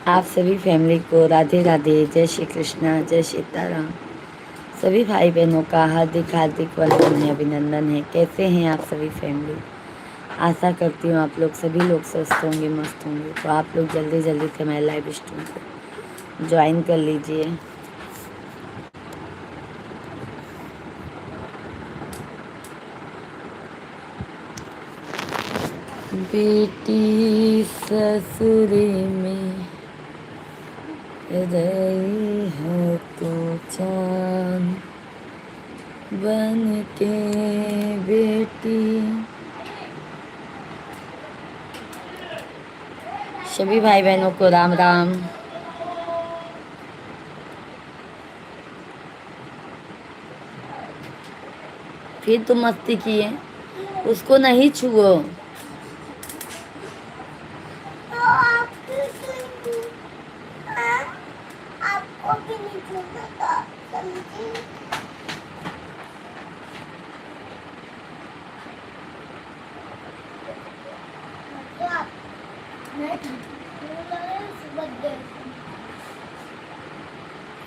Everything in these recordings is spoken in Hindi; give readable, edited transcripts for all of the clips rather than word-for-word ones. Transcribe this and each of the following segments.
आप सभी फैमिली को राधे राधे, जय श्री कृष्णा, जय सीताराम। सभी भाई बहनों का हार्दिक हार्दिक वंदन है, अभिनंदन है। कैसे हैं आप सभी फैमिली? आशा करती हूँ आप लोग सभी लोग स्वस्थ होंगे, मस्त होंगे। तो आप लोग जल्दी जल्दी से हमारे लाइव स्ट्रीम को ज्वाइन कर लीजिए। बेटी ससुरे में रही है तो चांद बन के बेटी। सभी भाई बहनों को राम राम। फिर तुम मस्ती किए, उसको नहीं छुओ। तो आपको भी नहीं छूना था, समझी? तो आप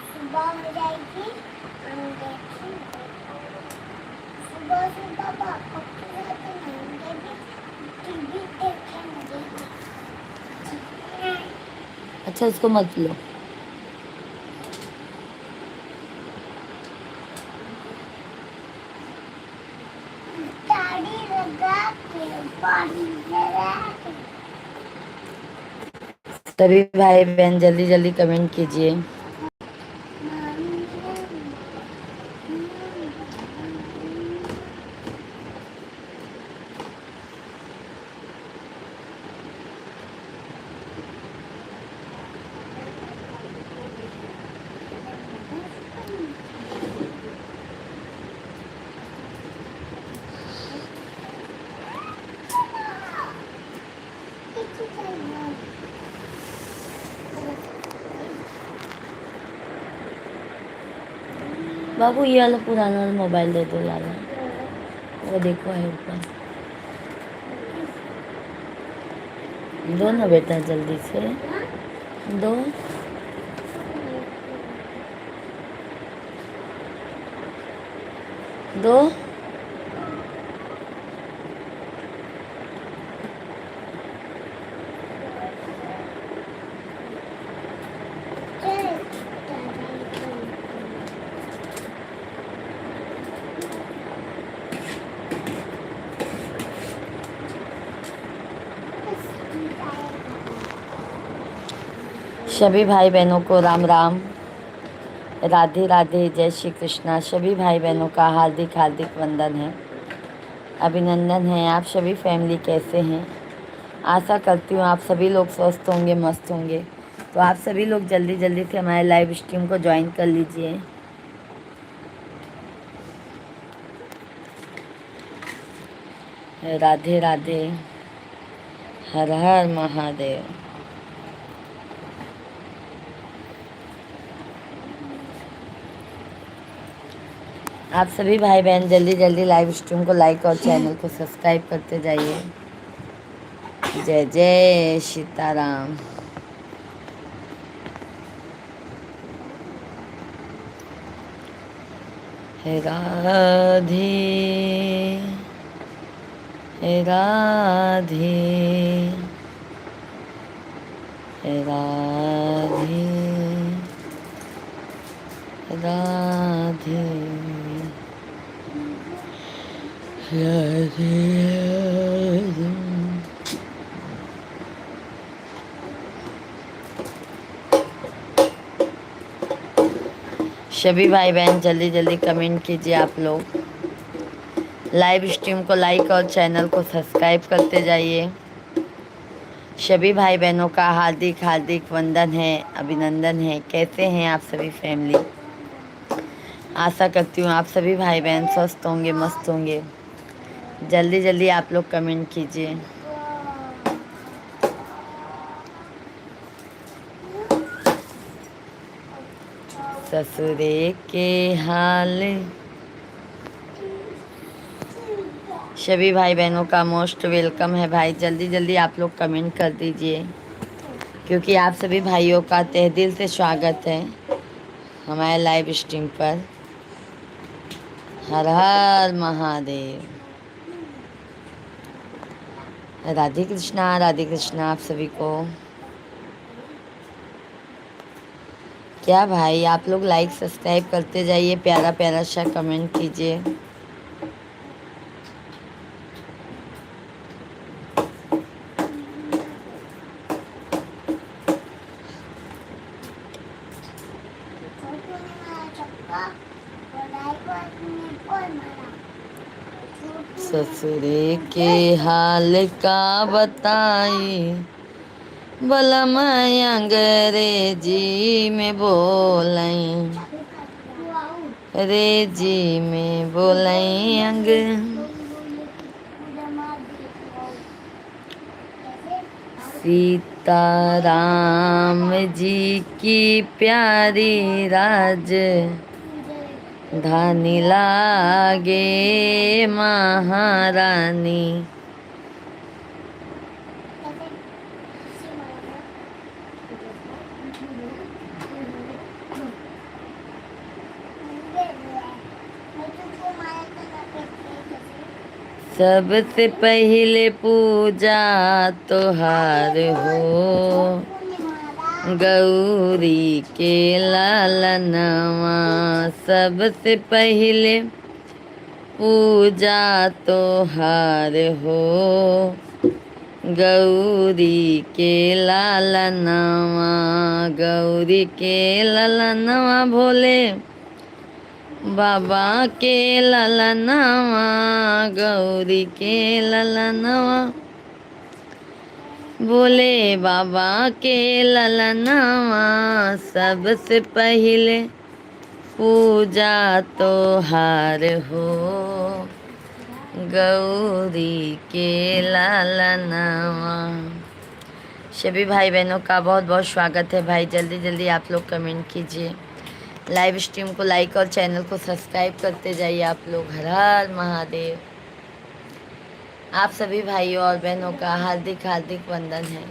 सुबह हो जाएगी, सुबह सुबह पापा के साथ नहाएंगे, टीवी देखेंगे। अच्छा, इसको मत लो। ताड़ी लगा के पानी लगा के। सभी भाई बहन जल्दी जल्दी कमेंट कीजिए। बाबू ये वाला पुराना वाला मोबाइल दे दो लाला, वो देखो है ऊपर। दो ना बेटा, जल्दी से दो। दो। सभी भाई बहनों को राम राम, राधे राधे, जय श्री कृष्णा। सभी भाई बहनों का हार्दिक हार्दिक वंदन है, अभिनंदन है। आप सभी फैमिली कैसे हैं? आशा करती हूँ आप सभी लोग स्वस्थ होंगे, मस्त होंगे। तो आप सभी लोग जल्दी जल्दी से हमारे लाइव स्ट्रीम को ज्वाइन कर लीजिए। राधे राधे, हर हर महादेव। आप सभी भाई बहन जल्दी जल्दी लाइव स्ट्रीम को लाइक और चैनल को सब्सक्राइब करते जाइए। जय जय सीताराम। हे राधे, हे राधे, हे राधे, राधे राधे। सभी भाई बहन जल्दी जल्दी कमेंट कीजिए। आप लोग लाइव स्ट्रीम को लाइक और चैनल को सब्सक्राइब करते जाइए। सभी भाई बहनों का हार्दिक हार्दिक वंदन है, अभिनंदन है। कैसे हैं आप सभी फैमिली? आशा करती हूँ आप सभी भाई बहन स्वस्थ होंगे, मस्त होंगे। जल्दी जल्दी आप लोग कमेंट कीजिए। ससुरे के हाल। सभी भाई बहनों का मोस्ट वेलकम है भाई। जल्दी जल्दी आप लोग कमेंट कर दीजिए। क्योंकि आप सभी भाइयों का तहे दिल से स्वागत है हमारे लाइव स्ट्रीम पर। हर हर महादेव। राधे कृष्णा आप सभी को। क्या भाई आप लोग लाइक सब्सक्राइब करते जाइए, प्यारा प्यारा सा कमेंट कीजिए। ससुरे के हाल का बताई, बलम अंग्रेजी में बोलई, अंग्रेजी में बोलई अंग। सीताराम जी की प्यारी राज धानी लागे महारानी। सबसे पहले पूजा तोहार हो, गौरी के लालनवा। सबसे पहले पूजा तोहार हो, गौरी के लालनवा। गौरी के लालनवा भोले बाबा के ललनवा, गौरी के ललनवा, बोले बाबा के ललनवा। सबसे पहले पूजा तोहार हो, गौरी के ललनवा। सभी भाई बहनों का बहुत बहुत स्वागत है भाई। जल्दी जल्दी आप लोग कमेंट कीजिए, लाइव स्ट्रीम को लाइक और चैनल को सब्सक्राइब करते जाइए आप लोग। हर हर महादेव। आप सभी भाइयों और बहनों का हार्दिक हार्दिक वंदन है।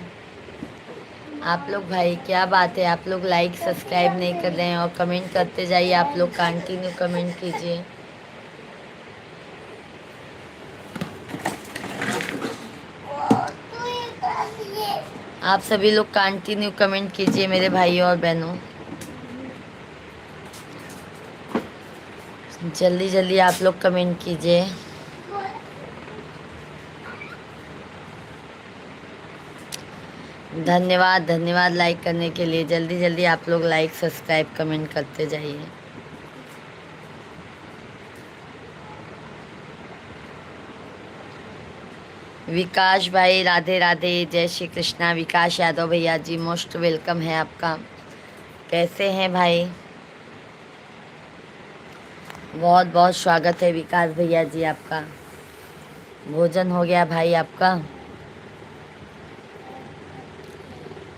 आप लोग भाई क्या बात है, आप लोग लाइक सब्सक्राइब नहीं कर रहे हैं और कमेंट करते जाइए। आप लोग कंटिन्यू कमेंट कीजिए। आप सभी लोग कंटिन्यू कमेंट कीजिए मेरे भाइयों और बहनों। जल्दी जल्दी आप लोग कमेंट कीजिए। धन्यवाद धन्यवाद लाइक करने के लिए। जल्दी जल्दी आप लोग लाइक सब्सक्राइब कमेंट करते जाइए। विकास भाई राधे राधे, जय श्री कृष्णा। विकास यादव भैया जी मोस्ट वेलकम है आपका। कैसे हैं भाई? बहुत बहुत स्वागत है विकास भैया जी आपका। भोजन हो गया भाई आपका?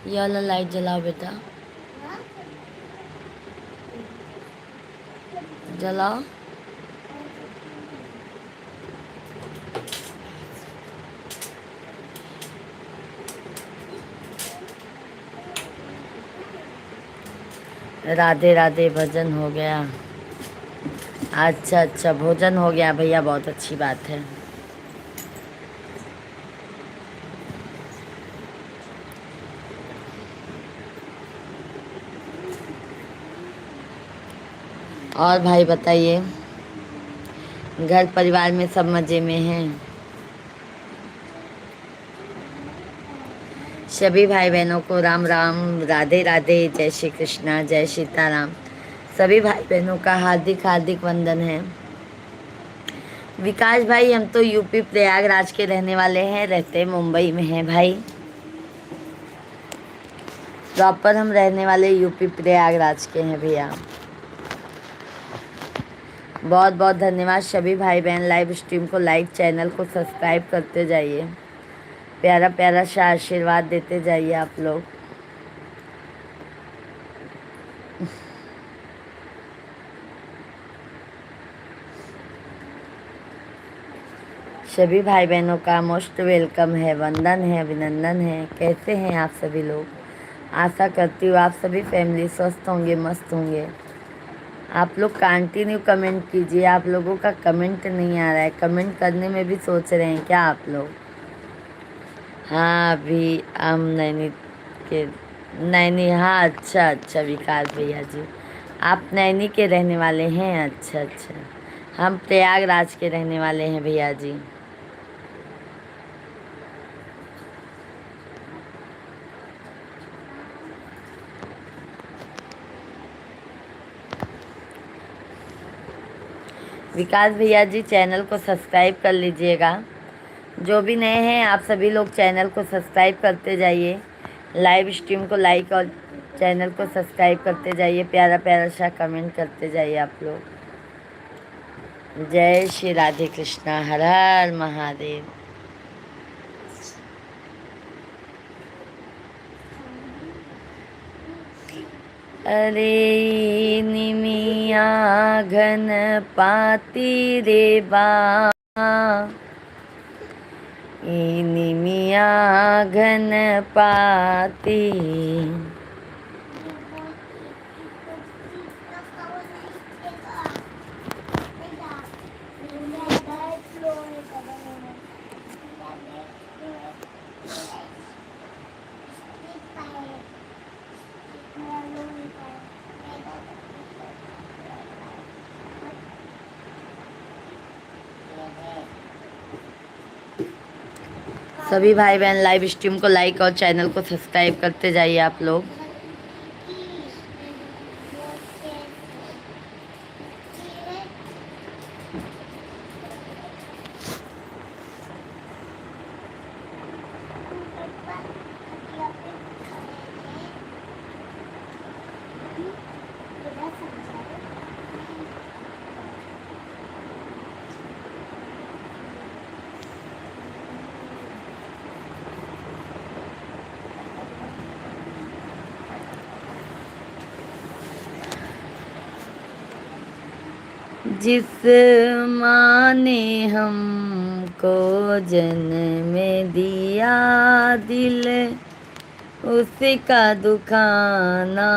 ये वाला लाइट जलाओ बेटा, जलाओ। राधे राधे, भजन हो गया। अच्छा अच्छा, भोजन हो गया भैया, बहुत अच्छी बात है। और भाई बताइए, घर परिवार में सब मज़े में हैं? सभी भाई बहनों को राम राम, राधे राधे, जय श्री कृष्णा, जय सीताराम। सभी भाई बहनों का हार्दिक हार्दिक वंदन है। विकास भाई हम तो यूपी प्रयागराज के रहने वाले हैं, रहते मुंबई में हैं भाई। प्रॉपर हम रहने वाले यूपी प्रयागराज के हैं भैया। बहुत बहुत धन्यवाद सभी भाई बहन। लाइव स्ट्रीम को लाइक, चैनल को सब्सक्राइब करते जाइए, प्यारा प्यारा सा आशीर्वाद देते जाइए आप लोग। सभी भाई बहनों का मोस्ट वेलकम है, वंदन है, अभिनंदन है। कैसे हैं आप सभी लोग? आशा करती हूँ आप सभी फैमिली स्वस्थ होंगे, मस्त होंगे। आप लोग कंटिन्यू कमेंट कीजिए, आप लोगों का कमेंट नहीं आ रहा है। कमेंट करने में भी सोच रहे हैं क्या आप लोग? हाँ अभी हम नैनी के नैनी, हाँ अच्छा अच्छा विकास भैया जी, आप नैनी के रहने वाले हैं? अच्छा अच्छा, हम प्रयागराज के रहने वाले हैं भैया जी। विकास भैया जी चैनल को सब्सक्राइब कर लीजिएगा। जो भी नए हैं आप सभी लोग चैनल को सब्सक्राइब करते जाइए, लाइव स्ट्रीम को लाइक और चैनल को सब्सक्राइब करते जाइए, प्यारा प्यारा सा कमेंट करते जाइए आप लोग। जय श्री राधे कृष्णा, हर हर महादेव। अरे निमिया घन पाती रे बा, निमिया घन पाती, सभी भाई बहन लाइव स्ट्रीम को लाइक और चैनल को सब्सक्राइब करते जाइए आप लोग। जिस माँ ने हमको जन्म दिया, दिल उसका दुखाना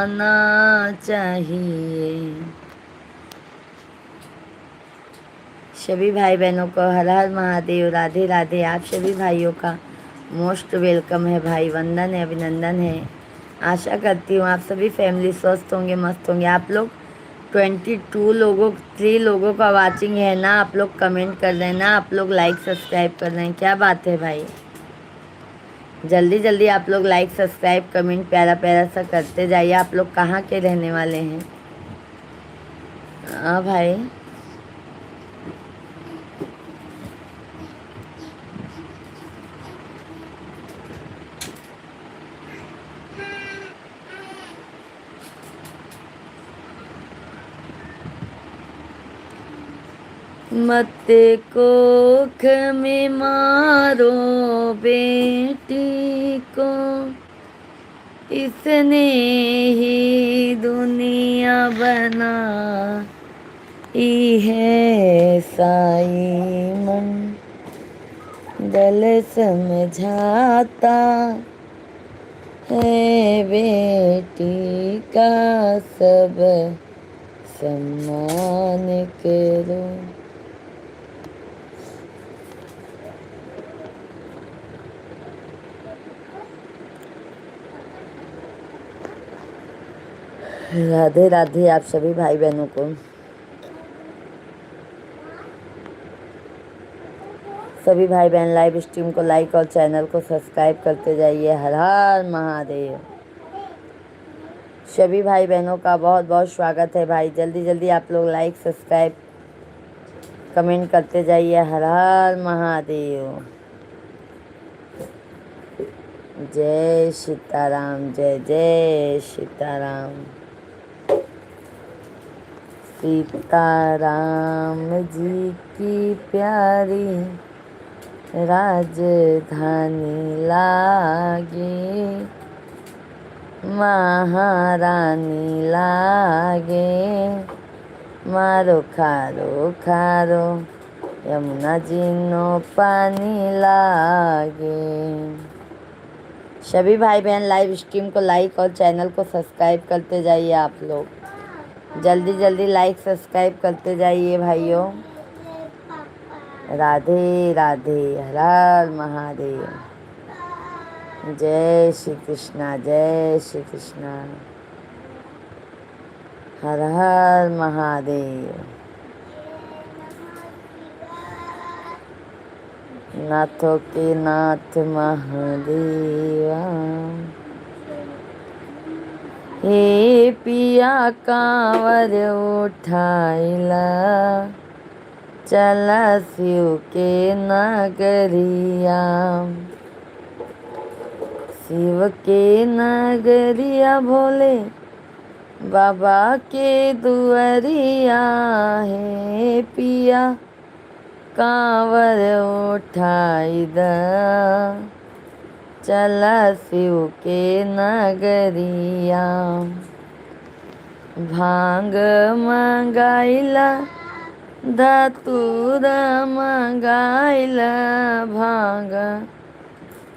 ना चाहिए। सभी भाई बहनों को हर हर महादेव, राधे राधे। आप सभी भाइयों का मोस्ट वेलकम है भाई, वंदन है, अभिनंदन है। आशा करती हूँ आप सभी फैमिली स्वस्थ होंगे, मस्त होंगे। आप लोग 3 लोगों का वाचिंग है ना, आप लोग कमेंट कर रहे हैं ना, आप लोग लाइक सब्सक्राइब कर रहे हैं, क्या बात है भाई। जल्दी जल्दी आप लोग लाइक सब्सक्राइब कमेंट प्यारा प्यारा सा करते जाइए। आप लोग कहाँ के रहने वाले हैं? हाँ भाई, मत कोख में मारो बेटी को, इसने ही दुनिया बनाई है। साईं मंडल समझाता है बेटी का सब सम्मान करो। राधे राधे आप सभी भाई बहनों को। सभी भाई बहन लाइव स्ट्रीम को लाइक और चैनल को सब्सक्राइब करते जाइए। हर हर महादेव। सभी भाई बहनों का बहुत बहुत स्वागत है भाई। जल्दी जल्दी आप लोग लाइक सब्सक्राइब कमेंट करते जाइए। हर हर महादेव। जय सीताराम, जय जय सीताराम। सीताराम जी की प्यारी राजधानी लागे, महारानी लागे। मारो खारो खारो यमुना जी नो पानी लागे। सभी भाई बहन लाइव स्ट्रीम को लाइक और चैनल को सब्सक्राइब करते जाइए आप लोग। जल्दी जल्दी लाइक सब्सक्राइब करते जाइए भाइयों। राधे राधे, हर हर महादेव। जय श्री कृष्णा, जय श्री कृष्णा, हर हर महादेव। नाथों के नाथ महादेवा, हे पिया कांवर उठाइला, चला शिव के नगरिया। शिव के नगरिया भोले बाबा के दुआरिया, है पिया कांवर उठाई द, चला शिव के नगरिया। भांग मंगाइला, धतूर मंगाइला, भांग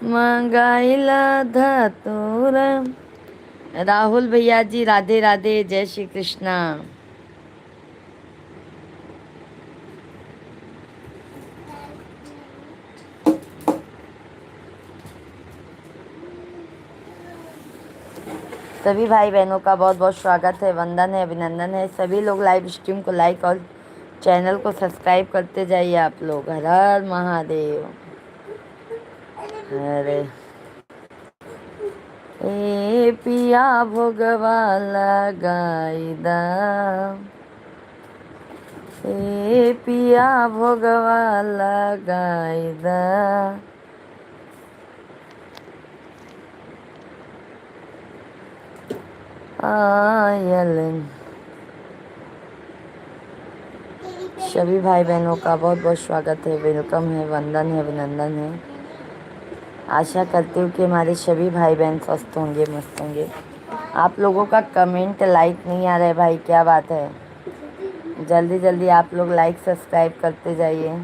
मंगाइला धतूर। राहुल भैया जी राधे राधे, जय श्री कृष्णा। सभी भाई बहनों का बहुत बहुत स्वागत है, वंदन है, अभिनंदन है। सभी लोग लाइव स्ट्रीम को लाइक और चैनल को सब्सक्राइब करते जाइए आप लोग। हर हर महादेव। अरे ए पिया भोगवा लगाईदा, ए पिया भोगवा लगाईदा, आयल। सभी भाई बहनों का बहुत बहुत स्वागत है, वेलकम है, वंदन है, अभिनंदन है। आशा करती हूँ कि हमारे सभी भाई बहन स्वस्थ होंगे, मस्त होंगे। आप लोगों का कमेंट लाइक नहीं आ रहा है भाई, क्या बात है? जल्दी जल्दी आप लोग लाइक सब्सक्राइब करते जाइए।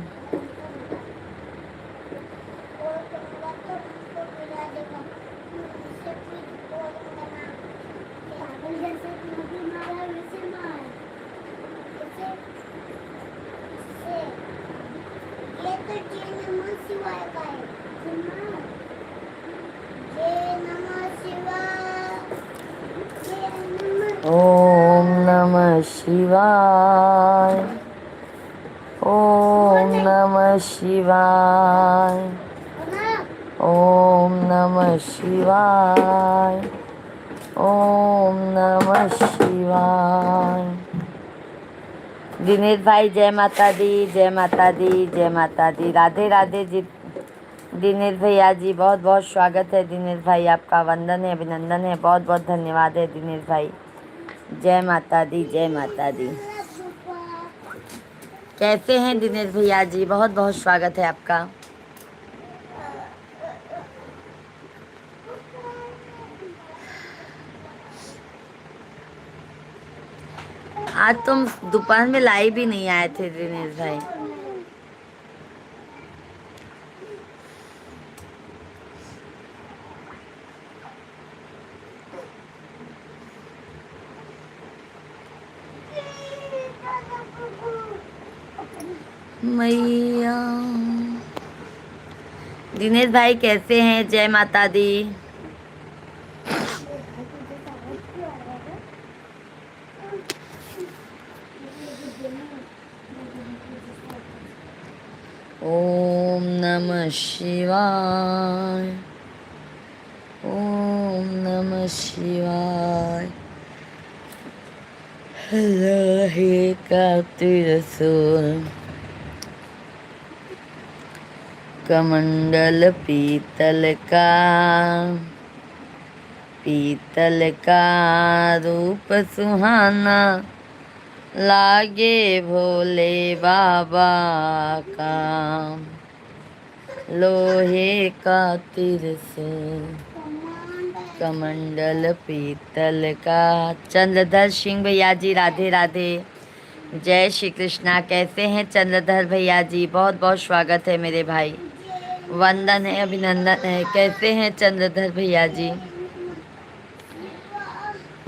ओम नमः शिवाय, ओम नमः शिवाय, ओम नमः शिवाय, ओम नमः शिवाय। दिनेश भाई जय माता दी, जय माता दी, जय माता दी। राधे राधे जी दिनेश भैया जी, बहुत बहुत स्वागत है दिनेश भाई आपका। वंदन है, अभिनंदन है, बहुत बहुत धन्यवाद है दिनेश भाई। जय माता दी, जय माता दी। कैसे हैं दिनेश भैया जी? बहुत बहुत स्वागत है आपका। आज तुम दोपहर में लाइव भी नहीं आए थे दिनेश भाई। मैया दिनेश भाई कैसे हैं? जय माता दी। ओम नमः शिवाय, ओम नमः शिवाय। लोहे का त्रिशूल, कमंडल पीतल का, पीतल का रूप सुहाना, लागे भोले बाबा का। लोहे का त्रिशूल, कमंडल पीतल का। चंद्रधर सिंह भैया जी राधे राधे, जय श्री कृष्णा। कैसे हैं चंद्रधर भैया जी? बहुत बहुत स्वागत है मेरे भाई। वंदन है, अभिनंदन है। कैसे हैं चंद्रधर भैया जी?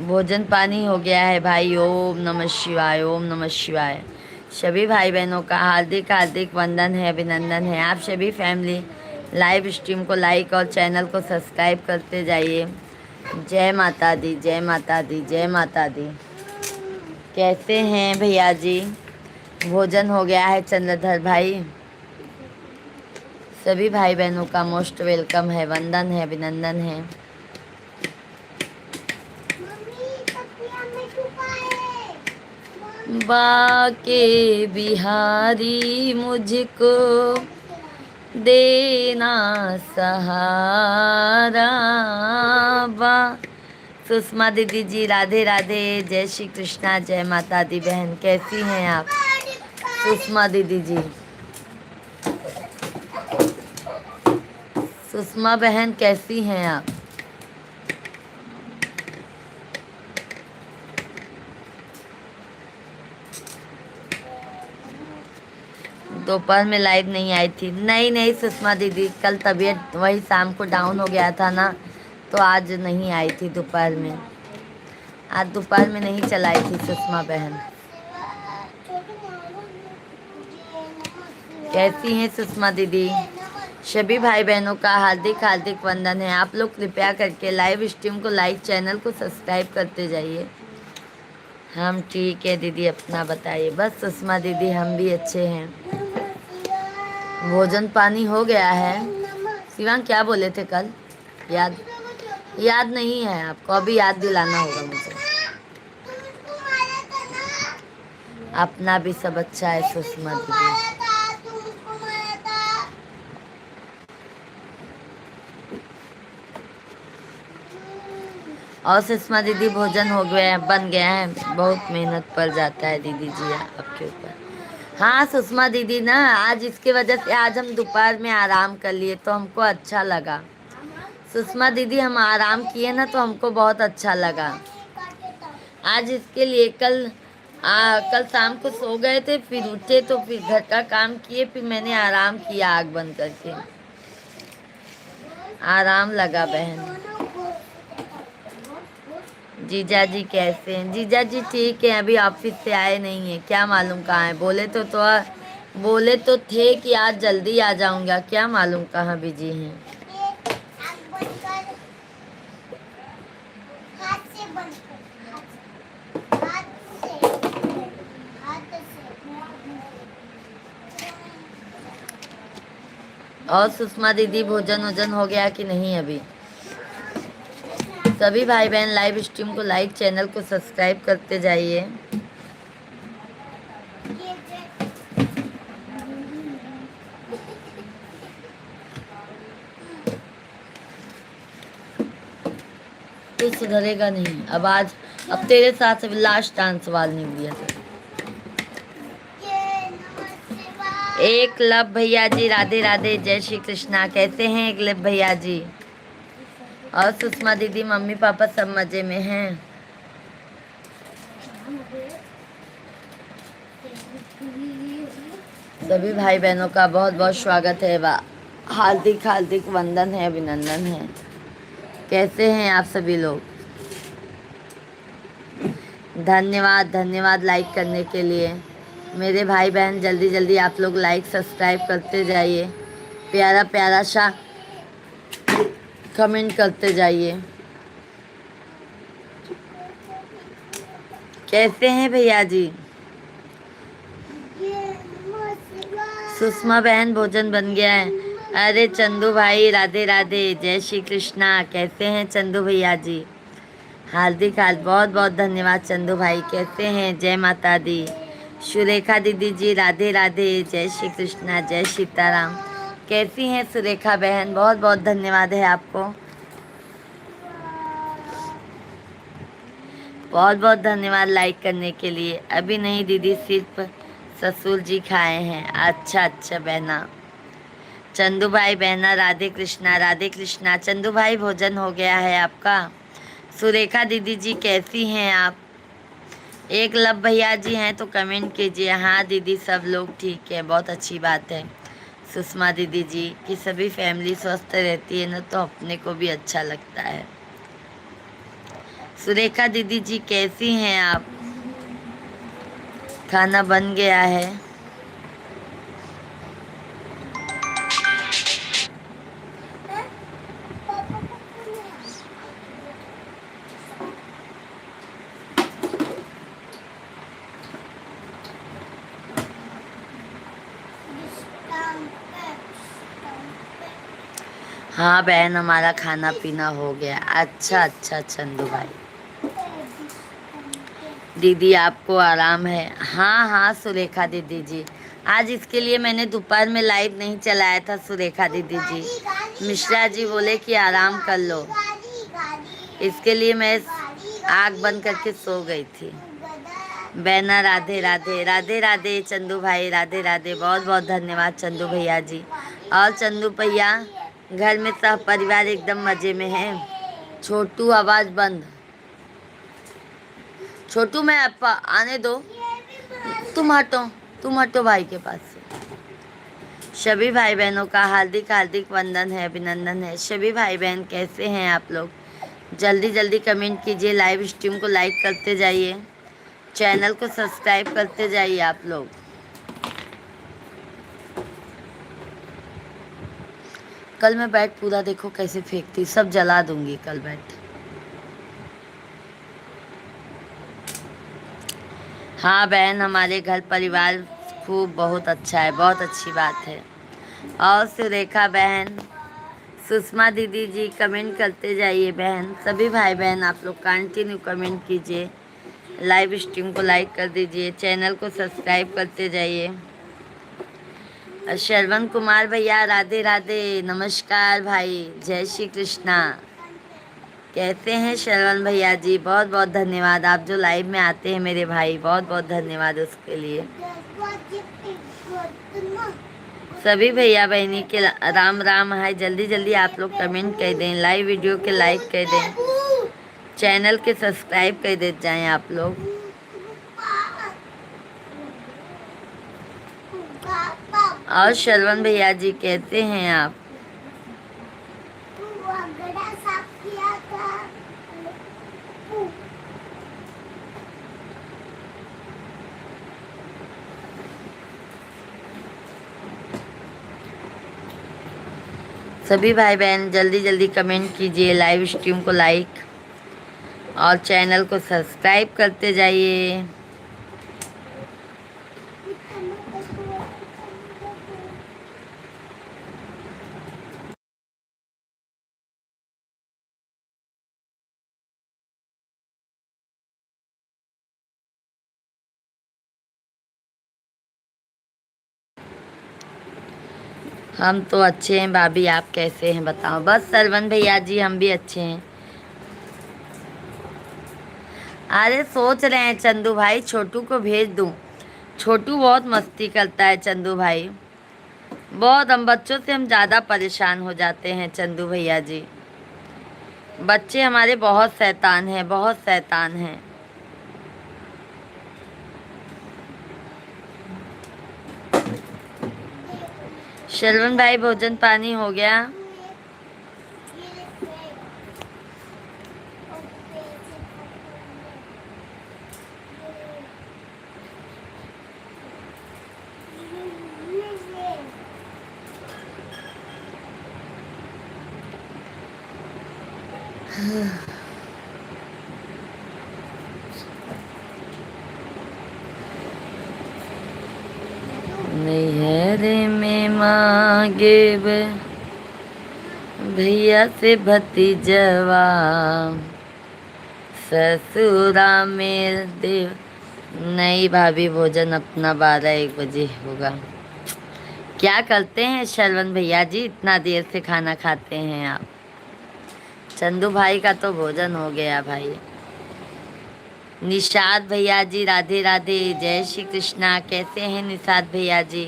भोजन पानी हो गया है भाई? ओम नमः शिवाय, ओम नमः शिवाय। सभी भाई बहनों का हार्दिक हार्दिक वंदन है, अभिनंदन है। आप सभी फैमिली लाइव स्ट्रीम को लाइक और चैनल को सब्सक्राइब करते जाइए। जय माता दी, जय माता दी, जय माता दी। कैसे हैं भैया जी? भोजन हो गया है चंद्रधर भाई? सभी भाई बहनों का मोस्ट वेलकम है, वंदन है, अभिनंदन है। बाके बिहारी मुझको देना सहारा बा। सुषमा दीदी जी राधे राधे, जय श्री कृष्णा, जय माता दी। बहन कैसी हैं आप? सुषमा दीदी जी, सुषमा बहन कैसी हैं आप? दोपहर में लाइव नहीं आई थी? नहीं नहीं सुषमा दीदी, कल तबीयत वही शाम को डाउन हो गया था ना, तो आज नहीं आई थी दोपहर में। आज दोपहर में नहीं चलाई थी सुषमा बहन। कैसी हैं सुषमा दीदी? सभी भाई बहनों का हार्दिक हार्दिक वंदन है। आप लोग कृपया करके लाइव स्ट्रीम को लाइक, चैनल को सब्सक्राइब करते जाइए। हम ठीक है दीदी, अपना बताइए। बस सुषमा दीदी हम भी अच्छे हैं। भोजन पानी हो गया है। शिवांग क्या बोले थे कल? याद याद नहीं है आपको? अभी याद दिलाना होगा मुझे। अपना भी सब अच्छा है सुषमा दीदी। और सुषमा दीदी भोजन हो गया है, बन गया है? बहुत मेहनत पड़ जाता है दीदी जी आपके ऊपर। हाँ सुषमा दीदी ना, आज इसके वजह से आज हम दोपहर में आराम कर लिए तो हमको अच्छा लगा। सुषमा दीदी हम आराम किए ना तो हमको बहुत अच्छा लगा आज इसके लिए। कल शाम को सो गए थे, फिर उठे तो फिर घर का काम किए, फिर मैंने आराम किया आग बंद करके। आराम लगा बहन। जीजा जी कैसे हैं? जीजा जी ठीक है, अभी ऑफिस से आए नहीं है, क्या मालूम कहाँ है। बोले तो थे कि आज जल्दी आ जाऊंगा, क्या मालूम कहाँ बिजी हैं। और सुषमा दीदी भोजन वोजन हो गया कि नहीं अभी? सभी भाई बहन लाइव स्ट्रीम को लाइक, चैनल को सब्सक्राइब करते जाइए। तू सुधरेगा नहीं अब। अब तेरे साथ लास्ट डांस सवाल नहीं दिया था। एक लब भैया जी राधे राधे, जय श्री कृष्णा। कैसे हैं एक लब भैया जी? और सुषमा दीदी मम्मी पापा सब मजे में हैं? सभी भाई बहनों का बहुत बहुत स्वागत है, हार्दिक हार्दिक वंदन है, अभिनंदन है। कैसे हैं आप सभी लोग? धन्यवाद धन्यवाद लाइक करने के लिए। मेरे भाई बहन जल्दी जल्दी आप लोग लाइक सब्सक्राइब करते जाइए, प्यारा प्यारा सा कमेंट करते जाइए। कैसे हैं भैया जी? सुषमा बहन भोजन बन गया है? अरे चंदू भाई राधे राधे, जय श्री कृष्णा। कैसे हैं चंदू भैया जी? हार्दिक बहुत बहुत धन्यवाद चंदू भाई। कैसे हैं? जय माता दी। सुरेखा दीदी जी राधे राधे, जय श्री कृष्णा, जय सीताराम। कैसी हैं सुरेखा बहन? बहुत बहुत धन्यवाद है आपको, बहुत बहुत धन्यवाद लाइक करने के लिए। अभी नहीं दीदी, सिर्फ ससुर जी खाए हैं। अच्छा अच्छा बहना। चंदू भाई बहना राधे कृष्णा, राधे कृष्णा। चंदू भाई भोजन हो गया है आपका? सुरेखा दीदी जी कैसी हैं आप? एक लब भैया जी हैं तो कमेंट कीजिए। हाँ दीदी सब लोग ठीक है, बहुत अच्छी बात है। सुषमा दीदी जी कि सभी फैमिली स्वस्थ रहती है ना तो अपने को भी अच्छा लगता है। सुरेखा दीदी जी कैसी हैं आप? खाना बन गया है? हाँ बहन, हमारा खाना पीना हो गया। अच्छा अच्छा चंदू भाई। दीदी आपको आराम है? हाँ हाँ सुरेखा दीदी जी, आज इसके लिए मैंने दोपहर में लाइव नहीं चलाया था सुरेखा दीदी जी। मिश्रा जी बोले कि आराम कर लो, इसके लिए मैं आग बंद करके सो गई थी। बहना राधे राधे। राधे राधे चंदू भाई, राधे राधे। बहुत बहुत धन्यवाद चंदू भैया जी। और चंदू भैया, घर में सब परिवार एकदम मजे में है? छोटू आवाज बंद। छोटू मैं आप आने दो, तुम हटो, तुम हटो भाई के पास से। सभी भाई बहनों का हार्दिक हार्दिक वंदन है, अभिनंदन है। सभी भाई बहन कैसे हैं आप लोग? जल्दी जल्दी कमेंट कीजिए, लाइव स्ट्रीम को लाइक करते जाइए, चैनल को सब्सक्राइब करते जाइए आप लोग। कल मैं बैट पूरा देखो कैसे फेंकती, सब जला दूंगी कल बैट। हाँ बहन, हमारे घर परिवार खूब बहुत अच्छा है, बहुत अच्छी बात है। और सुरेखा बहन, सुषमा दीदी जी कमेंट करते जाइए बहन। सभी भाई बहन आप लोग कंटिन्यू कमेंट कीजिए, लाइव स्ट्रीम को लाइक कर दीजिए, चैनल को सब्सक्राइब करते जाइए। श्रवण कुमार भैया राधे राधे, नमस्कार भाई, जय श्री कृष्णा। कैसे हैं श्रवण भैया जी? बहुत बहुत धन्यवाद, आप जो लाइव में आते हैं मेरे भाई, बहुत बहुत धन्यवाद उसके लिए। सभी भैया बहनी के राम राम है। जल्दी जल्दी आप लोग कमेंट कर दें, लाइव वीडियो के लाइक कर दें, चैनल के सब्सक्राइब कर दे जाएं आप लोग। और शरवण भैया जी कैसे हैं आप? सभी भाई बहन जल्दी जल्दी कमेंट कीजिए, लाइव स्ट्रीम को लाइक और चैनल को सब्सक्राइब करते जाइए। हम तो अच्छे हैं भाभी, आप कैसे हैं बताओ? बस सरवन भैया जी हम भी अच्छे हैं। अरे सोच रहे हैं चंदू भाई छोटू को भेज दूं, छोटू बहुत मस्ती करता है चंदू भाई, बहुत। हम बच्चों से हम ज़्यादा परेशान हो जाते हैं चंदू भैया जी, बच्चे हमारे बहुत शैतान हैं, बहुत शैतान हैं। शरवण भाई भोजन पानी हो गया? नैहरे में मांगे भैया से भतीजवा, ससुरा में देव। नहीं भाभी, भोजन अपना 12-1 बजे होगा। क्या करते हैं शरवण भैया जी, इतना देर से खाना खाते हैं आप? चंदू भाई का तो भोजन हो गया भाई। निषाद भैया जी राधे राधे, जय श्री कृष्णा। कैसे हैं निषाद भैया जी?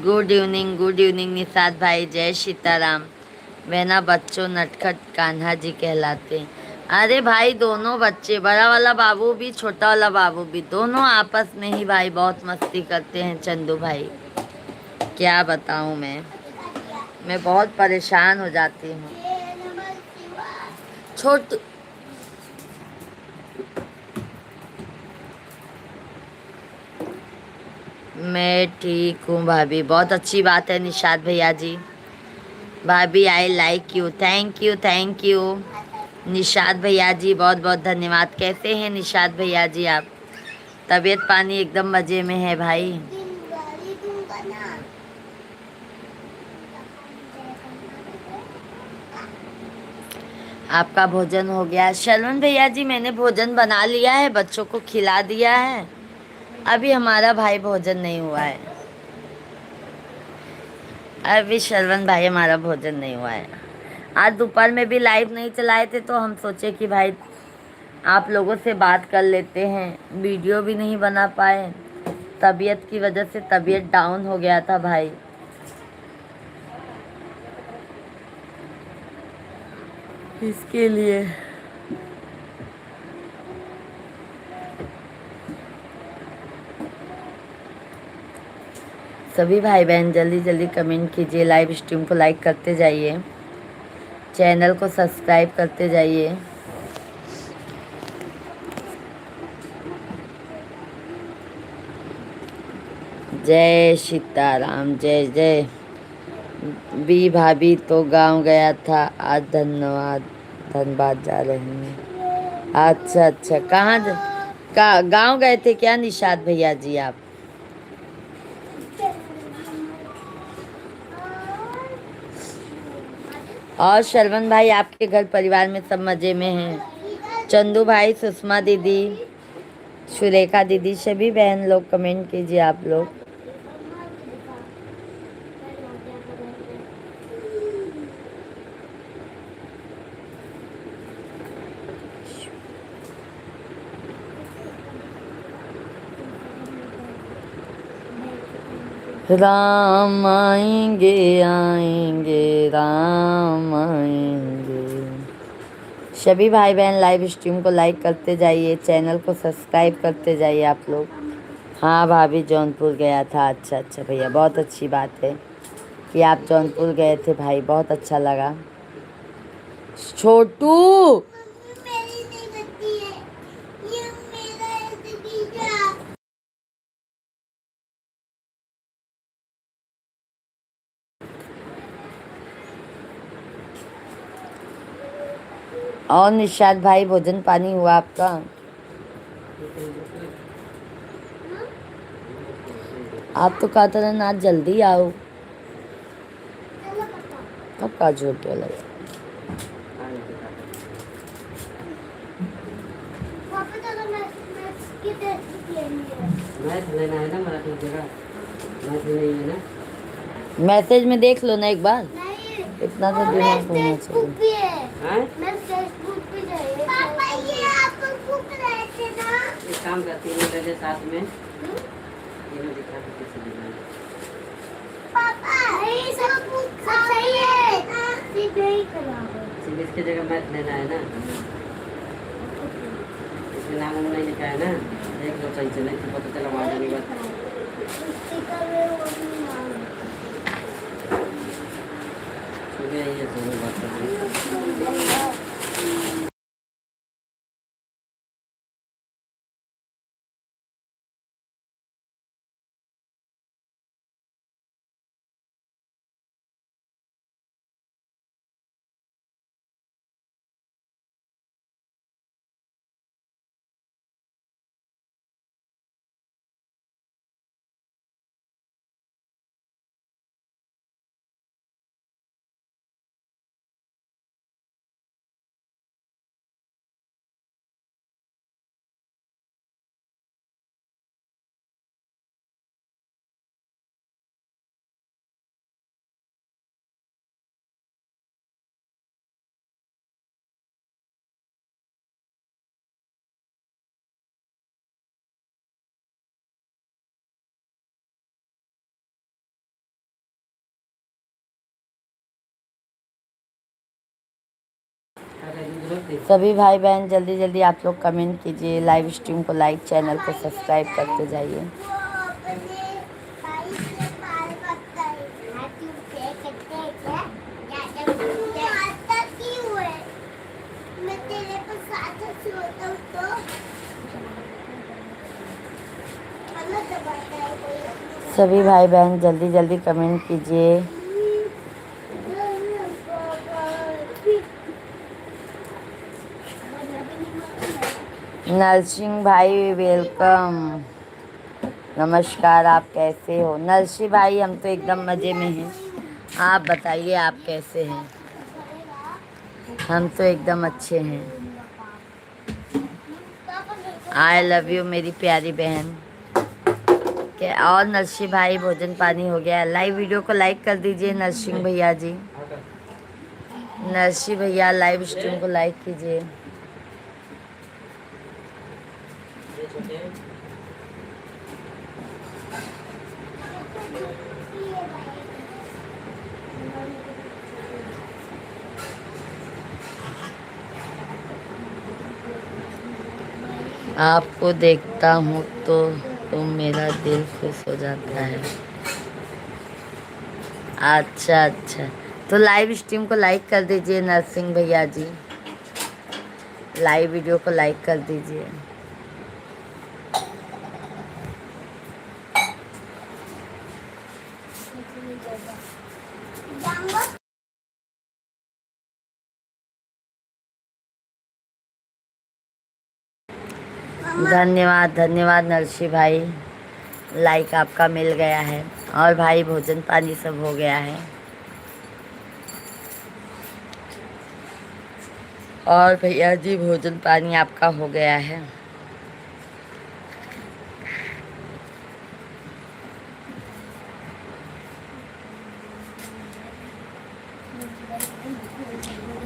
गुड इवनिंग निषाद भाई, जय सीताराम। वह बच्चों नटखट कान्हा जी कहलाते हैं। अरे भाई दोनों बच्चे, बड़ा वाला बाबू भी छोटा वाला बाबू भी, दोनों आपस में ही भाई बहुत मस्ती करते हैं चंदू भाई। क्या बताऊं मैं बहुत परेशान हो जाती हूँ। छोट मैं ठीक हूँ भाभी, बहुत अच्छी बात है निषाद भैया जी। भाभी I like you, thank you thank you. Nishad भैया जी बहुत बहुत धन्यवाद। कैसे हैं निषाद भैया जी आप? तबीयत पानी एकदम मज़े में है भाई। आपका भोजन हो गया? शर्वण भैया जी मैंने भोजन बना लिया है, बच्चों को खिला दिया है। अभी हमारा भाई भोजन नहीं हुआ है। अभी शर्वण भाई हमारा भोजन नहीं हुआ है। आज दोपहर में भी लाइव नहीं चलाए थे तो हम सोचे कि भाई आप लोगों से बात कर लेते हैं। वीडियो भी नहीं बना पाए, तबीयत की वजह से तबीयत डाउन हो गया था भाई, इसके लिए। सभी भाई बहन जल्दी जल्दी कमेंट कीजिए, लाइव स्ट्रीम को लाइक करते जाइए, चैनल को सब्सक्राइब करते जाइए। जय सीताराम, जय जय। बी भाभी तो गांव गया था आज, धनबाद जा रहे हैं। अच्छा अच्छा, का गांव गए थे क्या निषाद भैया जी आप? और शरवण भाई आपके घर परिवार में सब मजे में हैं? चंदू भाई, सुषमा दीदी, सुरेखा दीदी, सभी बहन लोग कमेंट कीजिए आप लोग। राम आएंगे आएंगे राम आएंगे। सभी भाई बहन लाइव स्ट्रीम को लाइक करते जाइए, चैनल को सब्सक्राइब करते जाइए आप लोग। हाँ भाभी जौनपुर गया था। अच्छा अच्छा भैया, बहुत अच्छी बात है कि आप जौनपुर गए थे भाई, बहुत अच्छा लगा। छोटू और निषाद भाई भोजन पानी हुआ आपका? आप तो कहते रहे ना जल्दी आओ, कब का झूठ बोला? मैसेज में देख लो ना एक बार, इतना तो दिमाग होना चाहिए। पापा ये आप भूख रहे थे ना? एक काम करती है पहले साथ में ये दिखा के कैसे देना है। पापा ये सब सही है, सिर्फ नहीं खराब है। सिर्फ इसके जगह मैथ लेना है ना, इसमें नाम नहीं लिखा है ना, देख लो सही से, नहीं तो पता चला वहाँ जाने के बाद। सुबह ये सुबह बात कर रहे हैं। सभी भाई बहन जल्दी जल्दी आप लोग कमेंट कीजिए, लाइव स्ट्रीम को लाइक, चैनल को सब्सक्राइब करते जाइए। सभी भाई बहन जल्दी जल्दी कमेंट कीजिए। नरसिंह भाई वेलकम, नमस्कार। आप कैसे हो नरसिंह भाई? हम तो एकदम मज़े में हैं। आप बताइए आप कैसे हैं? हम तो एकदम अच्छे हैं। आई लव यू मेरी प्यारी बहन। क्या और नरसिंह भाई, भोजन पानी हो गया? लाइव वीडियो को लाइक कर दीजिए नरसिंह भैया जी। नरसिंह भैया लाइव स्ट्रीम को लाइक कीजिए। आपको देखता हूँ तो मेरा दिल खुश हो जाता है। अच्छा अच्छा, तो लाइव स्ट्रीम को लाइक कर दीजिए नरसिंह भैया जी। लाइव वीडियो को लाइक कर दीजिए। धन्यवाद धन्यवाद नरसिंह भाई, लाइक आपका मिल गया है। और भाई भोजन पानी सब हो गया है? और भैया जी भोजन पानी आपका हो गया है?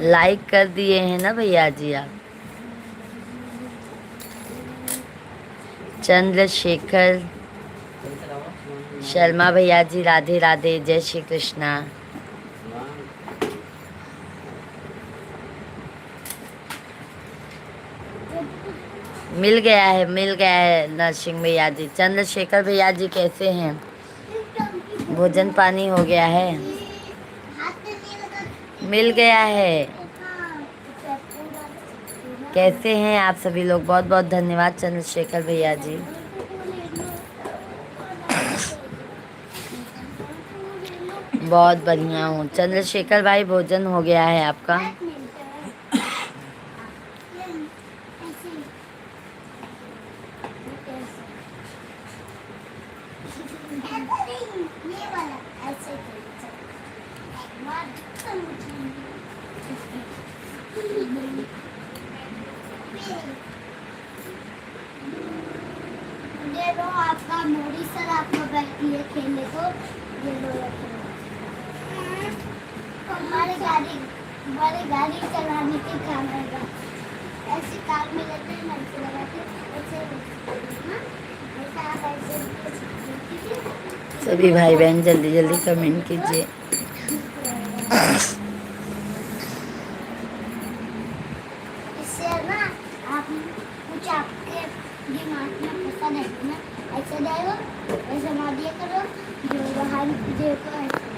लाइक कर दिए हैं ना भैया जी आप? चंद्रशेखर शर्मा भैया जी राधे राधे, जय श्री कृष्णा। मिल गया है, मिल गया है नरसिंह भैया जी। चंद्रशेखर भैया जी कैसे हैं? भोजन पानी हो गया है? मिल गया है। कैसे हैं आप सभी लोग? बहुत बहुत धन्यवाद चंद्रशेखर भैया जी। बहुत बढ़िया हूँ चंद्रशेखर भाई, भोजन हो गया है आपका? आपका मोदी सर आपको बैठिए खेलने को, ये लो हमारे गाड़ी चलाने के काम आएगा। ऐसे कार में लेते हैं नल से लगा के ऐसे, ऐसा आप ऐसे। सभी भाई बहन जल्दी जल्दी कमेंट कीजिए। इससे ना आप कुछ आपके दिमाग में पता नहीं ना, ऐसे जाएगा ऐसे मार दिया करो, जो बाहर देखो ऐसे।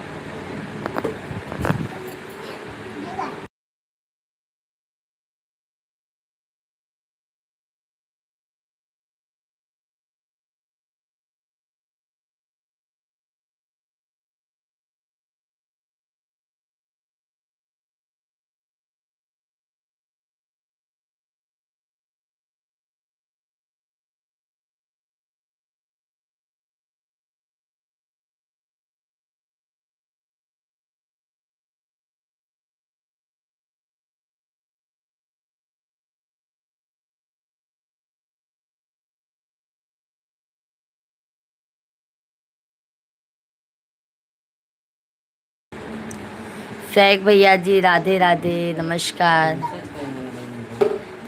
सैक भैया जी राधे राधे, नमस्कार।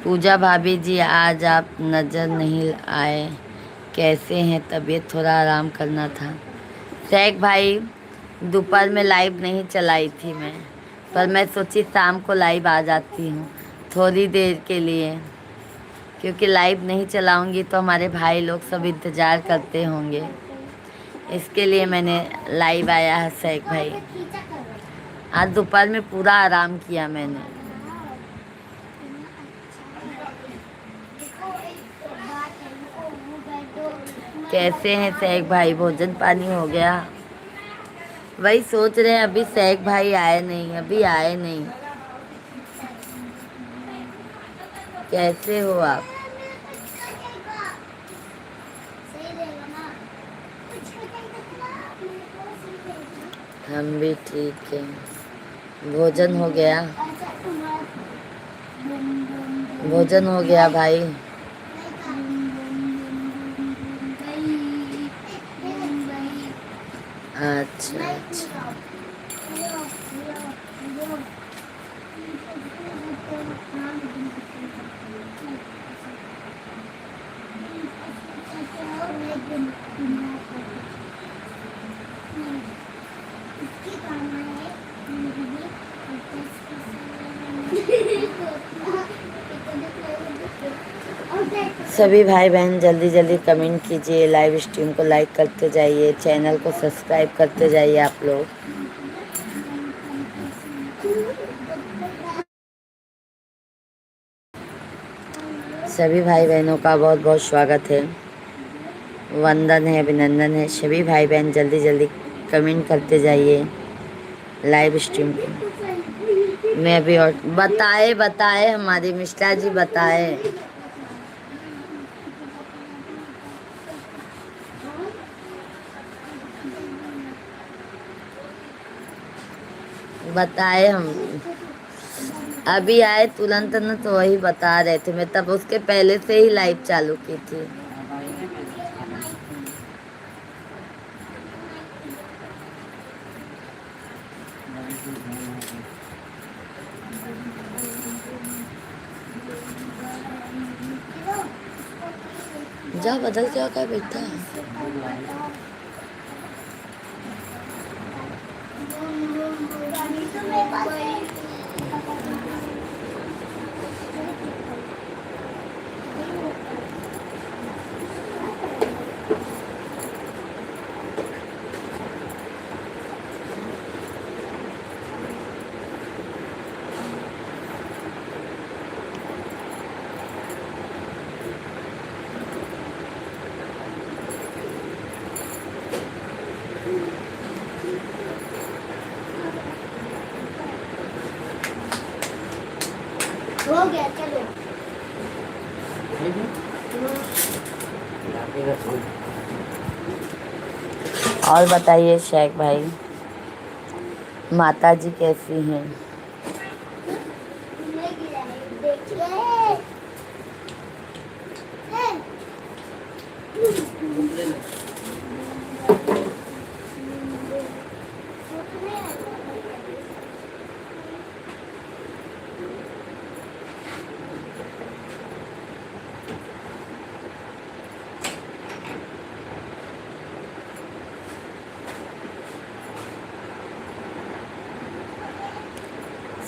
पूजा भाभी जी आज आप नज़र नहीं आए, कैसे हैं? तबीयत थोड़ा आराम करना था। सैक भाई दोपहर में लाइव नहीं चलाई थी मैं, पर मैं सोची शाम को लाइव आ जाती हूँ थोड़ी देर के लिए, क्योंकि लाइव नहीं चलाऊँगी तो हमारे भाई लोग सब इंतज़ार करते होंगे। इसके लिए मैंने लाइव आया है सैक भाई। आज दोपहर में पूरा आराम किया मैंने। कैसे हैं सैक भाई, भोजन पानी हो गया? वही सोच रहे हैं, अभी सैक भाई आए नहीं, अभी आए नहीं। कैसे हो आप? हम भी ठीक हैं। भोजन हो गया? भोजन हो गया भाई? अच्छा अच्छा। सभी भाई बहन जल्दी जल्दी कमेंट कीजिए, लाइव स्ट्रीम को लाइक करते जाइए, चैनल को सब्सक्राइब करते जाइए आप लोग। सभी भाई बहनों का बहुत बहुत स्वागत है, वंदन है, अभिनंदन है। सभी भाई बहन जल्दी जल्दी कमेंट करते जाइए लाइव स्ट्रीम पे। मैं भी और बताए हमारी मिश्रा जी बताए। बताए हम अभी आए तुरंत न, तो वही बता रहे थे। मैं तब उसके पहले से ही लाइव चालू की थी। जा बदल क्या क्या बेटा। हो गया चलो। और बताइए शेख भाई, माता जी कैसी हैं?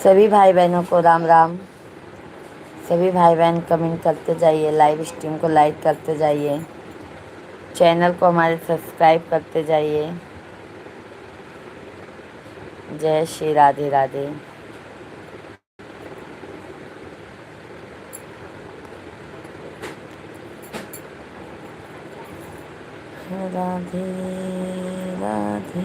सभी भाई बहनों को राम राम। सभी भाई बहन कमेंट करते जाइए, लाइव स्ट्रीम को लाइक करते जाइए, चैनल को हमारे सब्सक्राइब करते जाइए। जय श्री राधे राधे। राधे राधे।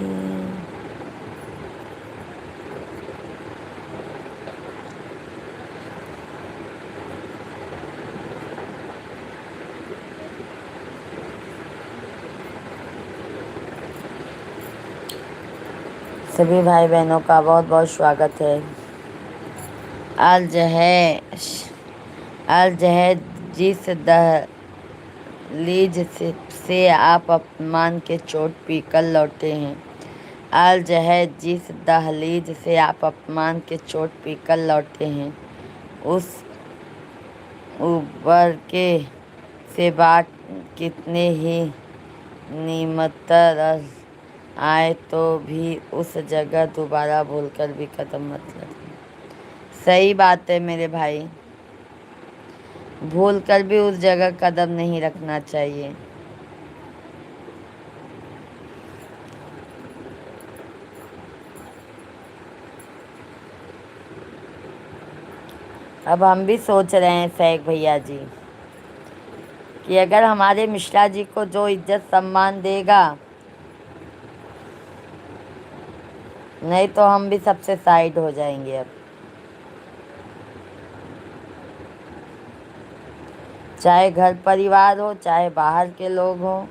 सभी भाई बहनों का बहुत बहुत स्वागत है। आज है जिस दहलीज से आप अपमान के चोट पीकर लौटे हैं। आज है जिस दहलीज से आप अपमान के चोट पीकर लौटे हैं, उस उबर के से बाट कितने ही निमतर आए तो भी उस जगह दोबारा भूलकर भी कदम मत रखना। सही बात है मेरे भाई, भूल कर भी उस जगह कदम नहीं रखना चाहिए। अब हम भी सोच रहे हैं सैक भैया जी, कि अगर हमारे मिश्रा जी को जो इज्जत सम्मान देगा, नहीं तो हम भी सबसे साइड हो जाएंगे अब। चाहे घर परिवार हो, चाहे बाहर के लोग हो।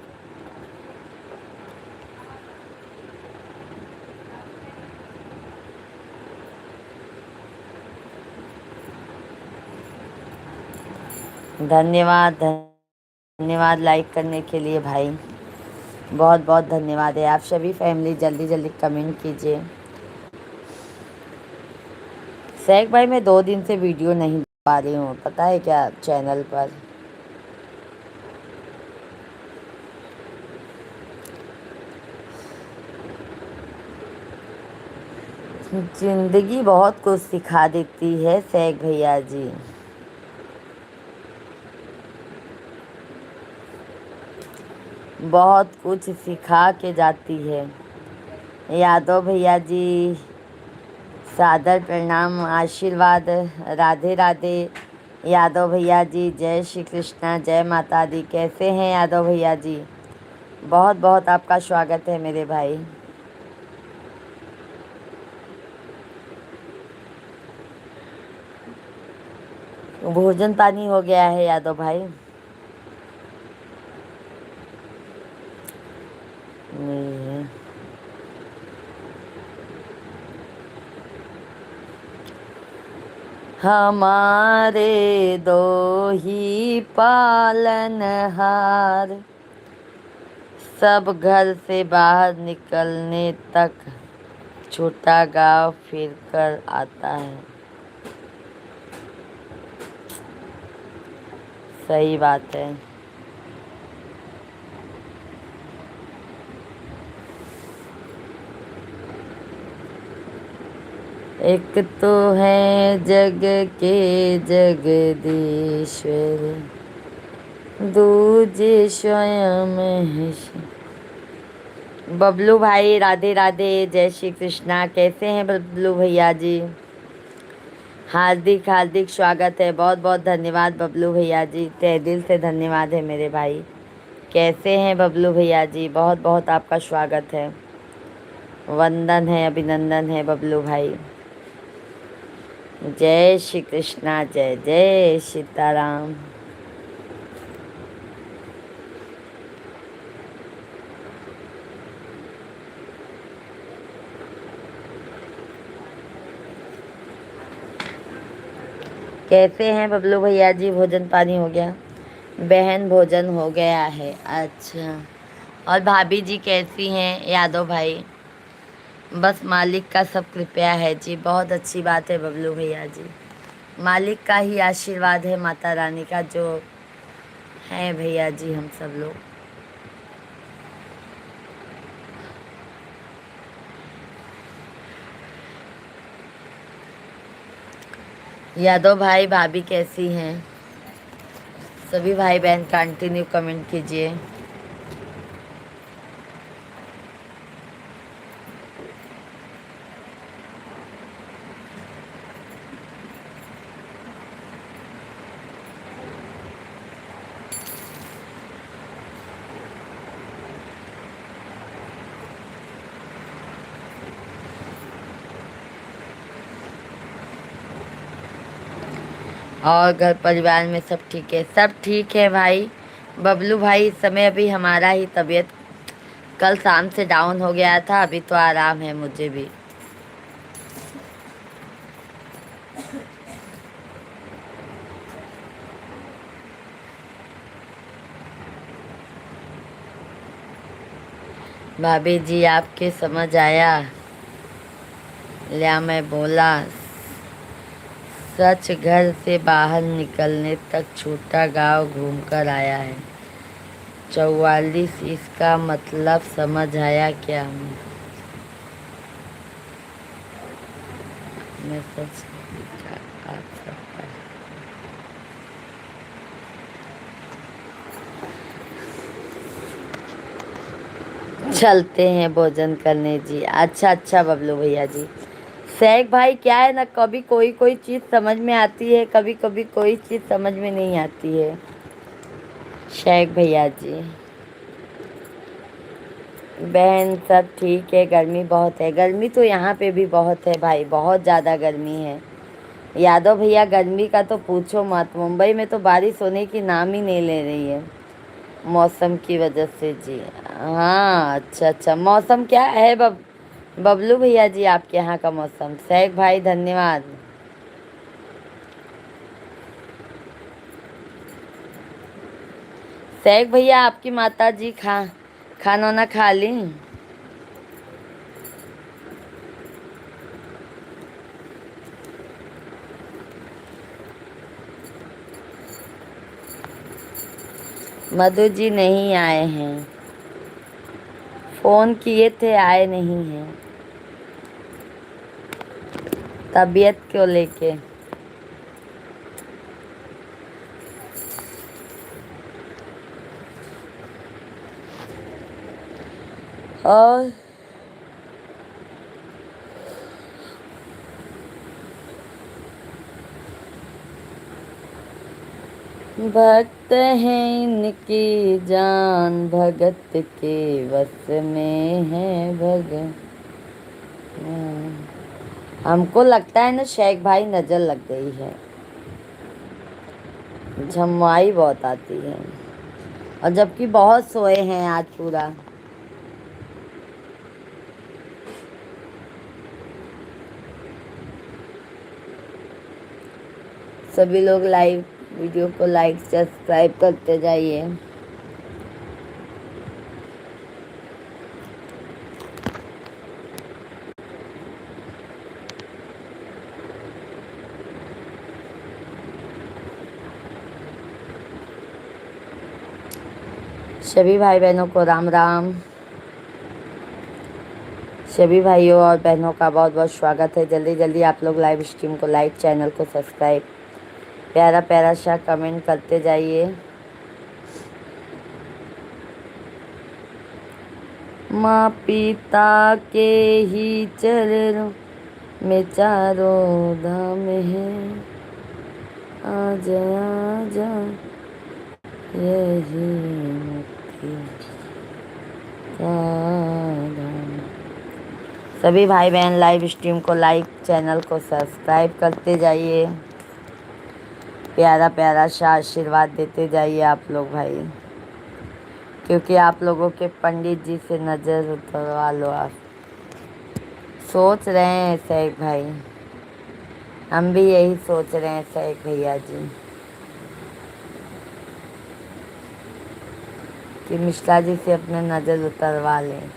धन्यवाद, धन्यवाद लाइक करने के लिए भाई, बहुत बहुत धन्यवाद है। आप सभी फैमिली जल्दी जल्दी कमेंट कीजिए। सैक भाई मैं 2 दिन से वीडियो नहीं पा रही हूँ, पता है क्या, चैनल पर। जिंदगी बहुत कुछ सिखा देती है सैक भैया जी। बहुत कुछ सिखा के जाती है। यादव भैया जी सादर प्रणाम, आशीर्वाद, राधे राधे। यादव भैया जी जय श्री कृष्णा, जय माता दी। कैसे हैं यादव भैया जी? बहुत बहुत आपका स्वागत है मेरे भाई। भोजन पानी हो गया है यादव भाई? नहीं है। हमारे दो ही पालनहार, सब घर से बाहर निकलने तक छोटा गांव फिर कर आता है। सही बात है। एक तो है जग के जगदीश्वर, दूजे स्वयं है। बबलू भाई राधे राधे, जय श्री कृष्णा। कैसे हैं बबलू भैया जी? हार्दिक हार्दिक स्वागत है, बहुत बहुत धन्यवाद बबलू भैया जी, तहे दिल से धन्यवाद है मेरे भाई। कैसे हैं बबलू भैया जी? बहुत बहुत आपका स्वागत है, वंदन है, अभिनंदन है बबलू भाई। जय श्री कृष्णा, जय जय सीताराम। कैसे हैं बबलू भैया जी? भोजन पानी हो गया? बहन भोजन हो गया है, अच्छा। और भाभी जी कैसी हैं यादव भाई? बस मालिक का सब कृपया है जी, बहुत अच्छी बात है बबलू भैया जी। मालिक का ही आशीर्वाद है, माता रानी का जो है भैया जी, हम सब लोग। यादव भाई भाभी कैसी हैं? सभी भाई बहन कंटिन्यू कमेंट कीजिए। और घर परिवार में सब ठीक है? सब ठीक है भाई। बबलू भाई इस समय अभी हमारा ही तबीयत कल शाम से डाउन हो गया था, अभी तो आराम है मुझे भी। भाभी जी आपके समझ आया? लिया मैं बोला सच, घर से बाहर निकलने तक छोटा गांव घूमकर आया है। 44, इसका मतलब समझ आया क्या? मैं सच आप सबका। चलते हैं भोजन करने जी। अच्छा अच्छा बबलू भैया जी। सैक भाई क्या है ना, कभी कोई कोई चीज़ समझ में आती है, कभी कभी कोई चीज़ समझ में नहीं आती है। शेख भैया जी। बहन सब ठीक है, गर्मी बहुत है। गर्मी तो यहाँ पे भी बहुत है भाई, बहुत ज़्यादा गर्मी है। यादव भैया गर्मी का तो पूछो मत, मुंबई में तो बारिश होने की नाम ही नहीं ले रही है मौसम की वजह से जी। हाँ अच्छा अच्छा, मौसम क्या है बबलू भैया जी आपके यहाँ का मौसम? शेख भाई धन्यवाद। शेख भैया आपकी माता जी खाना ना खा ली? मधु जी नहीं आए हैं, फोन किए थे आए नहीं हैं। तबीयत क्यों लेके? और भक्त हैं इनकी जान, भगत के वश में है भगत। हमको लगता है ना शेख भाई नजर लग गई है, झमवाई बहुत आती है। और जबकि बहुत सोए हैं आज पूरा। सभी लोग लाइव वीडियो को लाइक सब्सक्राइब करते जाइए। सभी भाई बहनों को राम राम। सभी भाइयों और बहनों का बहुत बहुत स्वागत है। जल्दी जल्दी आप लोग लाइव स्ट्रीम को लाइक, चैनल को सब्सक्राइब, प्यारा प्यारा सा कमेंट करते जाइए। माँ पिता के ही चरणों में चारों धाम है, आजा आजा यही मुक्ति का धाम। सभी भाई बहन लाइव स्ट्रीम को लाइक, चैनल को सब्सक्राइब करते जाइए, प्यारा प्यारा सा आशीर्वाद देते जाइए आप लोग भाई, क्योंकि आप लोगों के पंडित जी से नज़र उतरवा लो। आप सोच रहे हैं शेख भाई, हम भी यही सोच रहे हैं शेख भैया जी, कि मिश्रा जी से अपने नज़र उतरवा लें।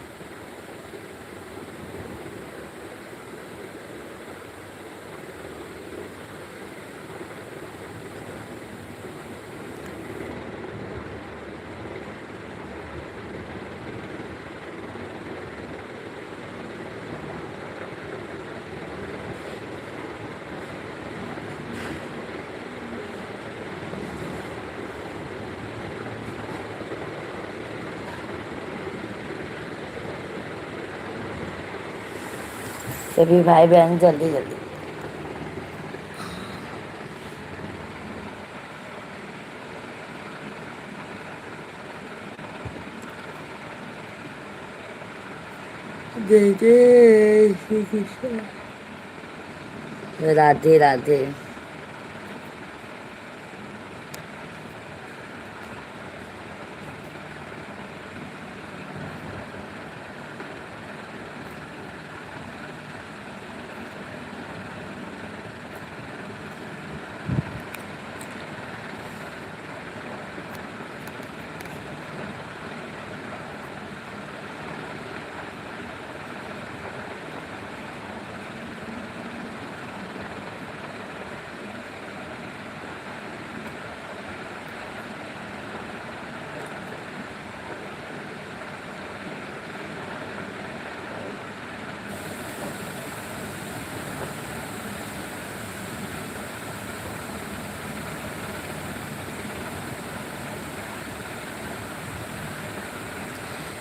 सभी भाई बहन जल्दी जल्दी राधे राधे।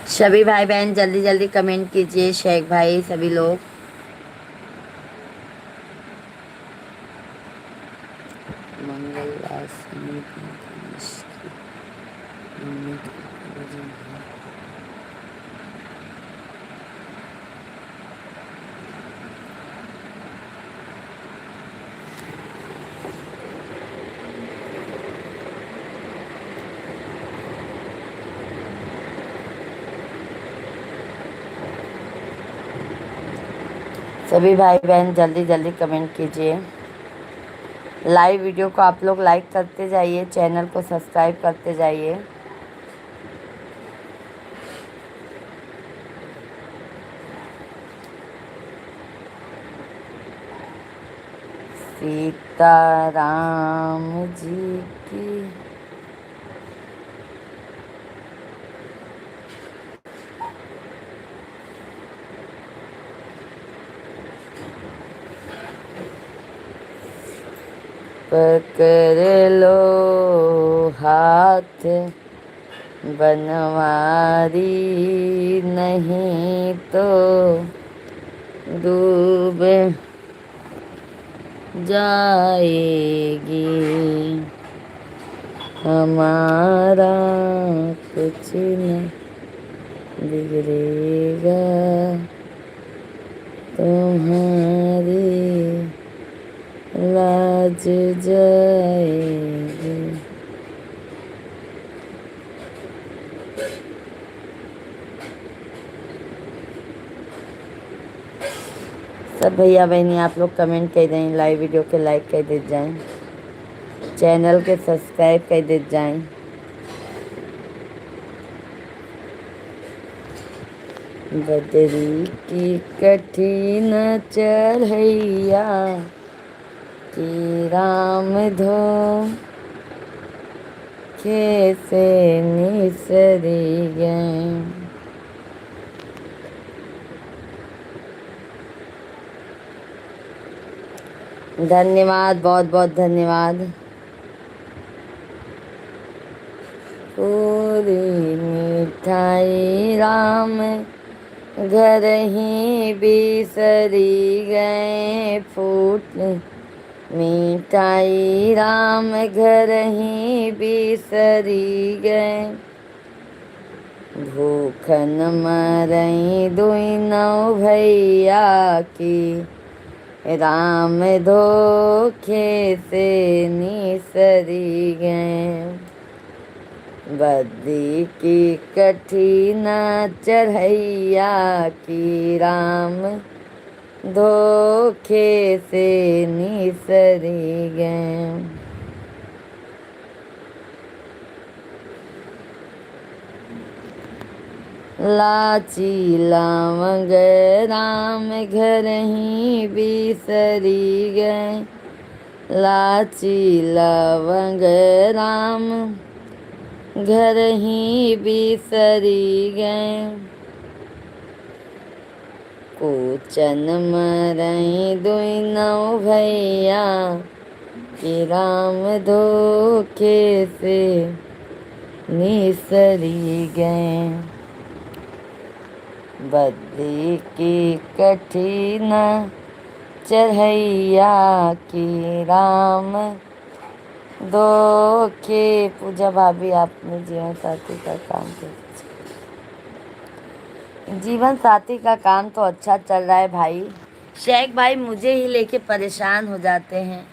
सभी भाई बहन जल्दी जल्दी कमेंट कीजिए, शेख भाई सभी लोग। मंगलवार सभी भाई बहन जल्दी जल्दी कमेंट कीजिए। लाइव वीडियो को आप लोग लाइक करते जाइए, चैनल को सब्सक्राइब करते जाइए। सीताराम जी की पकड़ लो हाथ बनवारी, नहीं तो डूब जाएगी हमारा कुछ न बिगड़ेगा तुम्हारी लाज जाएगी। सब भैया बहनी आप लोग कमेंट कर दें, लाइव वीडियो के लाइक कर दे जाएं, चैनल के सब्सक्राइब कर दे जाएं। बदरी की कठिन चढ़ैया कि राम धोखे से निसरी गए। धन्यवाद, बहुत बहुत धन्यवाद। पूरी मिठाई राम घर ही बिसरी गए, फूट मिठाई राम घर ही बिसरी गए। भूखन मरई दुई नौ भैया की राम धोखे से निसरी गए। बद्री की कठिन चढ़ैया की राम धोखे से निसरी गए। लाची लवंग राम घर ही बिसरी गए। लाची लवंग राम घर ही बिसरी गए। कोचन मरई दुई नौ भैया कि राम धोखे से निसरी गए। बद्री की कठिन चढ़ैया की राम धोखे। पूजा भाभी आपने जीवन साथी का काम जीवन साथी का काम तो अच्छा चल रहा है भाई। शेख भाई मुझे ही लेके परेशान हो जाते हैं,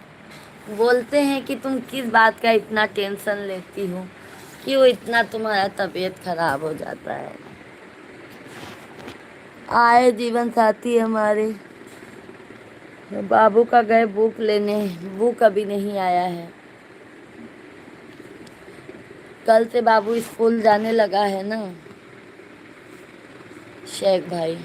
बोलते हैं कि तुम किस बात का इतना टेंशन लेती हो, क्यों इतना तुम्हारा तबीयत खराब हो जाता है। आए जीवन साथी हमारे, बाबू का गए बुक लेने, बुक अभी नहीं आया है। कल से बाबू स्कूल जाने लगा है ना शेख भाई।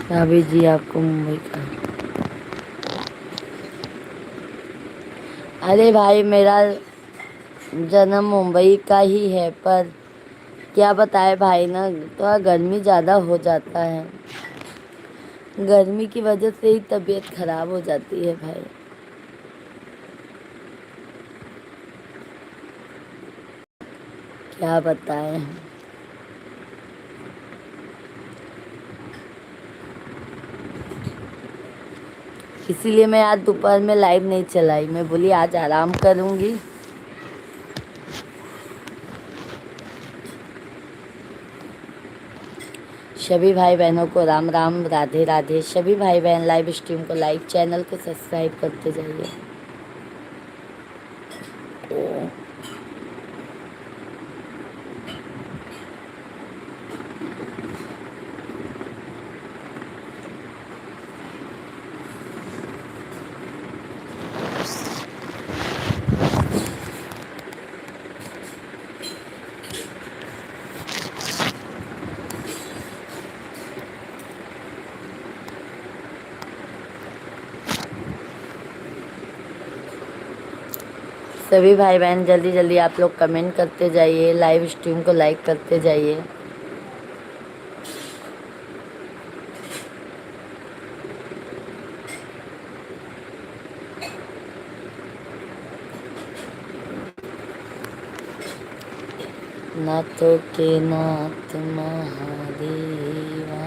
भाभी जी आपको मुंबई का, अरे भाई मेरा जन्म मुंबई का ही है, पर क्या बताए भाई ना, थोड़ा गर्मी ज़्यादा हो जाता है। गर्मी की वजह से ही तबीयत खराब हो जाती है भाई। क्या बताएं। इसीलिए मैं आज दोपहर में लाइव नहीं चलाई, मैं बोली आज आराम करूंगी। सभी भाई बहनों को राम राम, राधे राधे। सभी भाई बहन लाइव स्ट्रीम को लाइक, चैनल को सब्सक्राइब करते जाइए। सभी भाई बहन जल्दी जल्दी आप लोग कमेंट करते जाइए, लाइव स्ट्रीम को लाइक करते जाइए। नाथों के नाथ महादेवा।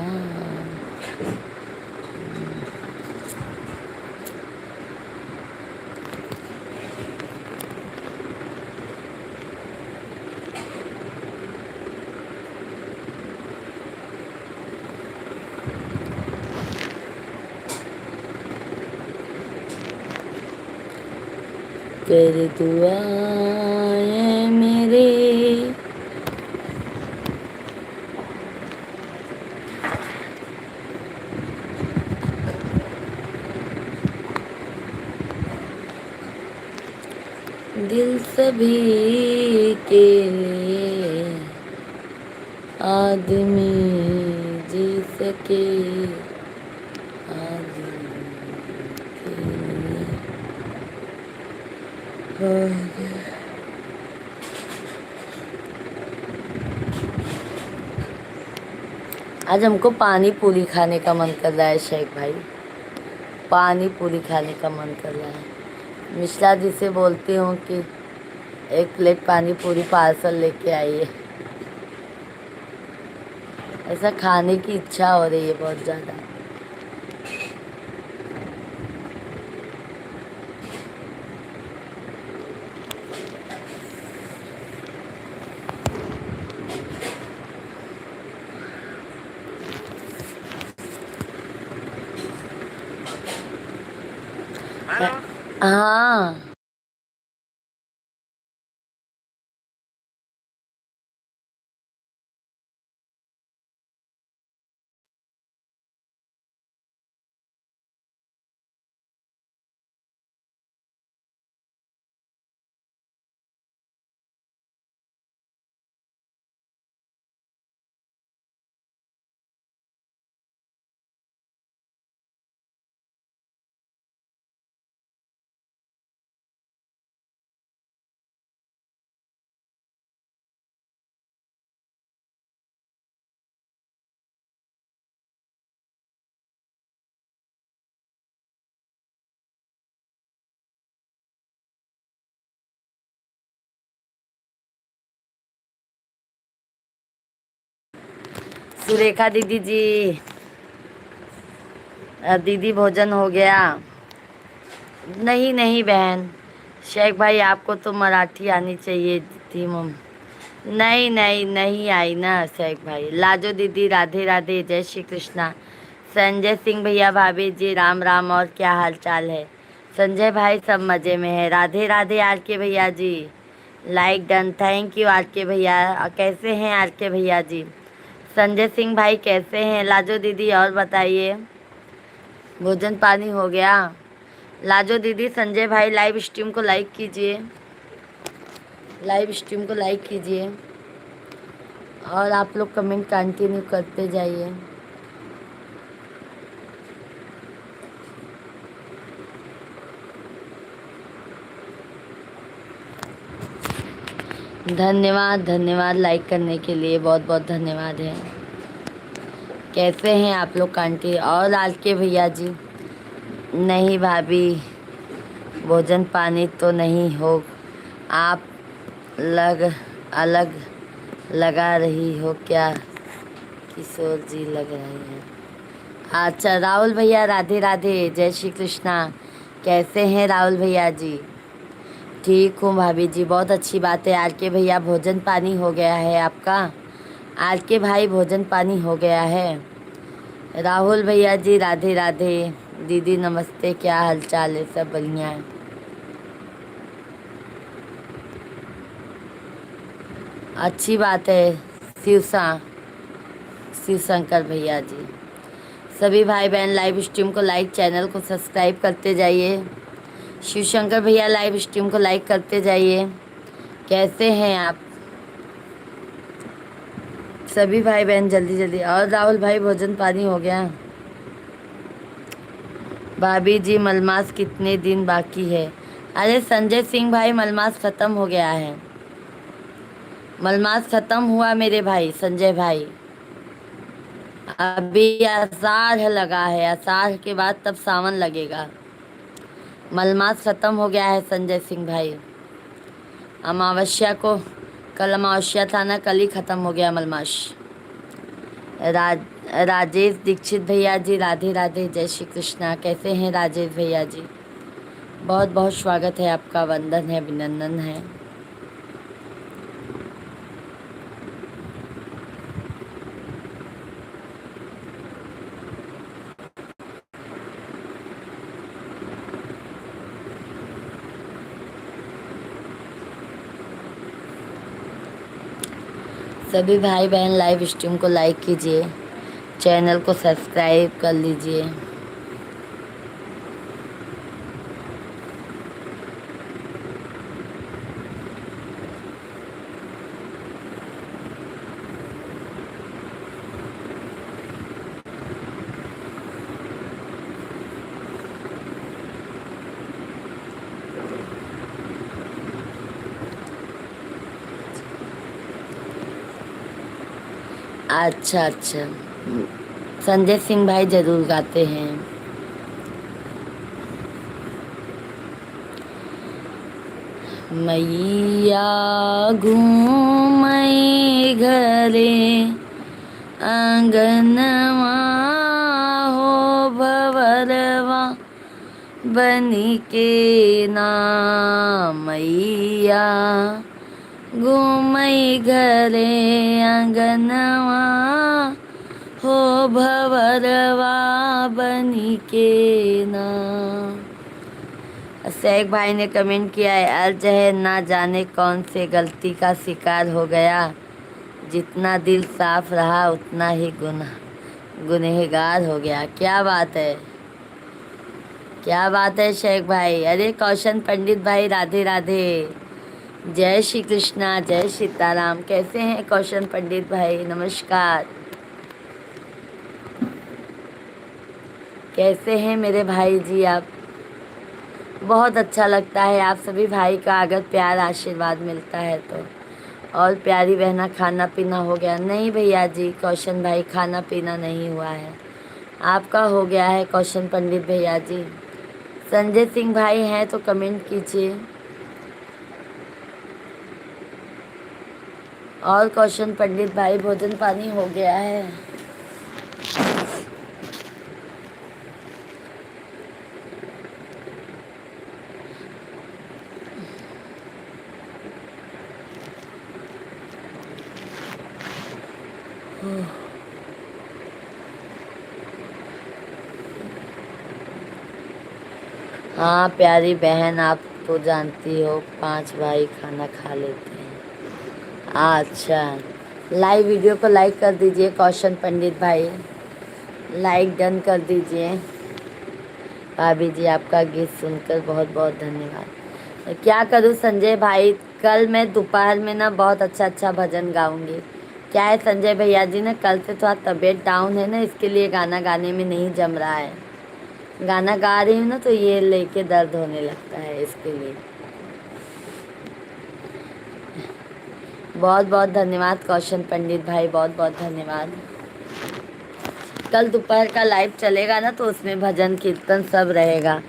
कर दुआएं मेरे, दिल सभी के लिए आदमी जी सके, आदमी के लिए। आज हमको पानी पूरी खाने का मन कर रहा है शेख भाई, पानी पूरी खाने का मन कर रहा है। मिश्रा जी से बोलती हूँ कि एक प्लेट पानी पूरी पार्सल लेके आइए। ऐसा खाने की इच्छा हो रही है बहुत ज़्यादा। हाँ सुरेखा दीदी जी, दीदी भोजन हो गया? नहीं नहीं बहन, शेख भाई आपको तो मराठी आनी चाहिए थी मम। नहीं नहीं नहीं आई ना शेख भाई। लाजो दीदी राधे राधे, जय श्री कृष्णा। संजय सिंह भैया, भाभी जी राम राम, और क्या हाल चाल है? संजय भाई सब मज़े में है, राधे राधे। आर के भैया ji like done, thank you R K भैया। कैसे हैं आर के भैया जी? संजय सिंह भाई कैसे हैं? लाजो दीदी और बताइए, भोजन पानी हो गया? लाजो दीदी, संजय भाई लाइव स्ट्रीम को लाइक कीजिए, लाइव स्ट्रीम को लाइक कीजिए, और आप लोग कमेंट कंटिन्यू करते जाइए। धन्यवाद धन्यवाद लाइक करने के लिए, बहुत बहुत धन्यवाद है। कैसे हैं आप लोग आंटी और लाल के भैया जी? नहीं भाभी, भोजन पानी तो नहीं हो, आप लग अलग लगा रही हो क्या? किशोर जी लग रहे हैं। अच्छा राहुल भैया, राधे राधे, जय श्री कृष्णा। कैसे हैं राहुल भैया जी? ठीक हूँ भाभी जी, बहुत अच्छी बात है। आर के भैया, भोजन पानी हो गया है आपका? आर के भाई, भोजन पानी हो गया है? राहुल भैया जी राधे राधे। दीदी नमस्ते, क्या हाल चाल है? सब बढ़िया है। अच्छी बात है। शिवसा शिव शंकर भैया जी, सभी भाई बहन लाइव स्ट्रीम को लाइक, चैनल को सब्सक्राइब करते जाइए। शिव शंकर भैया लाइव स्ट्रीम को लाइक करते जाइए। कैसे हैं आप सभी भाई बहन? जल्दी जल्दी। और राहुल भाई, भोजन पानी हो गया? भाभी जी, मलमास कितने दिन बाकी है? अरे संजय सिंह भाई, मलमास खत्म हो गया है। मलमास खत्म हुआ मेरे भाई संजय भाई। अभी आषाढ़ लगा है, आषाढ़ के बाद तब सावन लगेगा। मलमास खत्म हो गया है संजय सिंह भाई। अमावस्या को, कल अमावस्या था ना, कल ही खत्म हो गया मलमास। राज राजेश दीक्षित भैया जी राधे राधे, जय श्री कृष्णा। कैसे हैं राजेश भैया जी? बहुत बहुत स्वागत है आपका, वंदन है, अभिनंदन है। सभी भाई बहन लाइव स्ट्रीम को लाइक कीजिए, चैनल को सब्सक्राइब कर लीजिए। अच्छा अच्छा, संजय सिंह भाई जरूर गाते हैं। मैया घूमई घरे आंगनवा हो भवरवा बनी के नाम। मैया घूमई घरे आंगनवा हो भवरवा बनी के नाम। शेख भाई ने कमेंट किया है, अर्ज है ना जाने कौन से गलती का शिकार हो गया, जितना दिल साफ रहा उतना ही गुनहगार हो गया। क्या बात है, क्या बात है शेख भाई। अरे कौशन पंडित भाई राधे राधे, जय श्री कृष्णा, जय सीताराम। कैसे हैं कौशन पंडित भाई? नमस्कार। कैसे हैं मेरे भाई जी आप? बहुत अच्छा लगता है आप सभी भाई का अगर प्यार आशीर्वाद मिलता है तो। और प्यारी बहना, खाना पीना हो गया? नहीं भैया जी, कौशन भाई खाना पीना नहीं हुआ है। आपका हो गया है कौशन पंडित भैया जी? संजय सिंह भाई हैं तो कमेंट कीजिए। और कौशन पंडित भाई, भोजन पानी हो गया है? हाँ प्यारी बहन, आप तो जानती हो 5 भाई खाना खा लेते हैं। अच्छा, लाइव वीडियो को लाइक कर दीजिए कौशन पंडित भाई, लाइक डन कर दीजिए। भाभी जी आपका गीत सुनकर बहुत बहुत धन्यवाद। तो क्या करूँ संजय भाई, कल मैं दोपहर में ना बहुत अच्छा अच्छा भजन गाऊंगी। क्या है संजय भैया जी, ना कल से थोड़ा तबीयत डाउन है ना, इसके लिए गाना गाने में नहीं जम रहा है। गाना गा रही हूँ ना तो ये लेके दर्द होने लगता है, इसके लिए। बहुत बहुत धन्यवाद कौशन पंडित भाई, बहुत बहुत धन्यवाद। कल दोपहर का लाइव चलेगा ना, तो उसमें भजन कीर्तन सब रहेगा।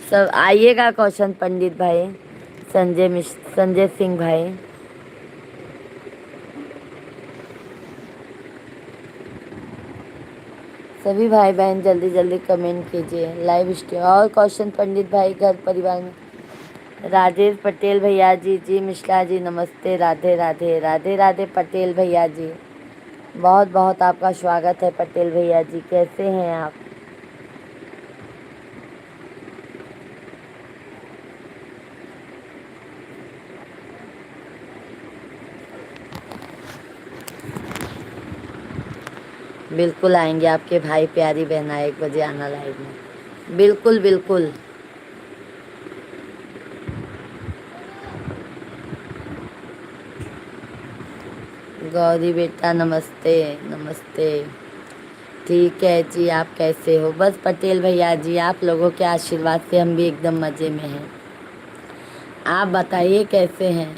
सब आइएगा कौशन पंडित भाई, संजय सिंह भाई। सभी भाई बहन जल्दी जल्दी कमेंट कीजिए लाइव स्ट्रीम। और कौशन पंडित भाई घर परिवार में राजेश पटेल भैया जी, जी मिश्रा जी नमस्ते, राधे राधे, राधे राधे पटेल भैया जी, बहुत बहुत आपका स्वागत है पटेल भैया जी, कैसे हैं आप? बिल्कुल आएंगे आपके भाई प्यारी बहना, 1 बजे आना लाइव में, बिल्कुल बिल्कुल। गौरी बेटा नमस्ते नमस्ते। ठीक है जी, आप कैसे हो? बस पटेल भैया जी, आप लोगों के आशीर्वाद से हम भी एकदम मज़े में हैं। आप बताइए कैसे हैं?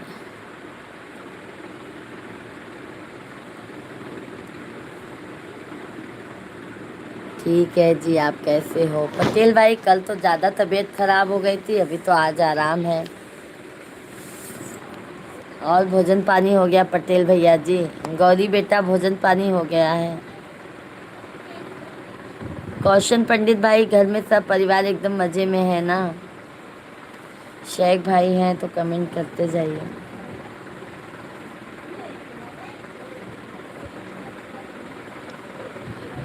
ठीक है जी, आप कैसे हो? पटेल भाई कल तो ज़्यादा तबीयत खराब हो गई थी, अभी तो आज आराम है। और भोजन पानी हो गया पटेल भैया जी? गौरी बेटा भोजन पानी हो गया है? कौशन पंडित भाई घर में सब परिवार एकदम मज़े में है ना? शेख भाई हैं तो कमेंट करते जाइए।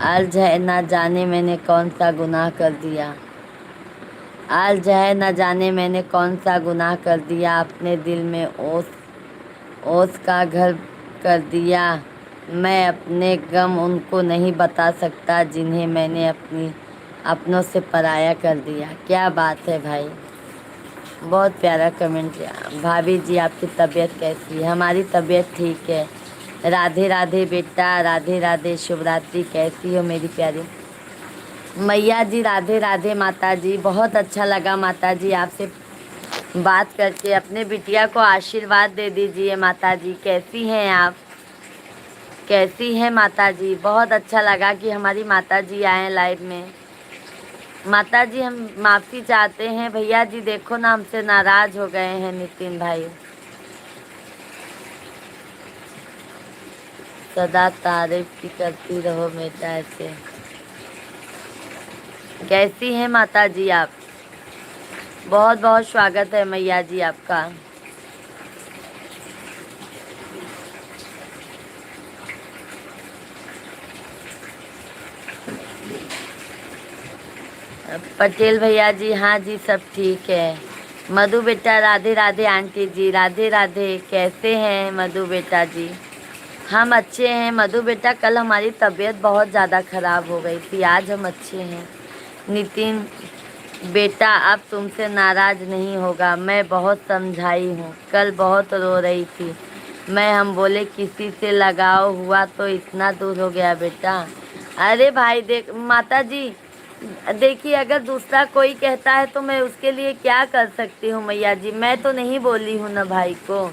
आज है ना जाने मैंने कौन सा गुनाह कर दिया, आज है न जाने मैंने कौन सा गुनाह कर दिया, अपने दिल में ओस ओस का घर कर दिया। मैं अपने गम उनको नहीं बता सकता जिन्हें मैंने अपनों से पराया कर दिया। क्या बात है भाई, बहुत प्यारा कमेंट किया। भाभी जी आपकी तबीयत कैसी है? हमारी तबीयत ठीक है। राधे राधे बेटा, राधे राधे, शुभ रात्रि। कैसी हो मेरी प्यारी मैया जी? राधे राधे माता जी, बहुत अच्छा लगा माता जी आपसे बात करके। अपने बिटिया को आशीर्वाद दे दीजिए माता जी, कैसी हैं आप? कैसी हैं माता जी? बहुत अच्छा लगा कि हमारी माता जी आए लाइव में। माता जी हम माफ़ी चाहते हैं, भैया जी देखो ना हमसे नाराज़ हो गए हैं नितिन भाई। सदा तारीफ की करती रहो बेटा ऐसे। कैसी हैं माता जी आप? बहुत बहुत स्वागत है मैया जी आपका। पटेल भैया जी, हाँ जी सब ठीक है। मधु बेटा राधे राधे, आंटी जी राधे राधे, कैसे हैं मधु बेटा जी? हम अच्छे हैं मधु बेटा, कल हमारी तबीयत बहुत ज़्यादा ख़राब हो गई थी, आज हम अच्छे हैं। नितिन बेटा अब तुमसे नाराज़ नहीं होगा, मैं बहुत समझाई हूँ, कल बहुत रो रही थी मैं, हम बोले किसी से लगाव हुआ तो इतना दूर हो गया बेटा। अरे भाई देख माता जी, देखिए अगर दूसरा कोई कहता है तो मैं उसके लिए क्या कर सकती हूँ मैया जी? मैं तो नहीं बोली हूँ ना भाई को,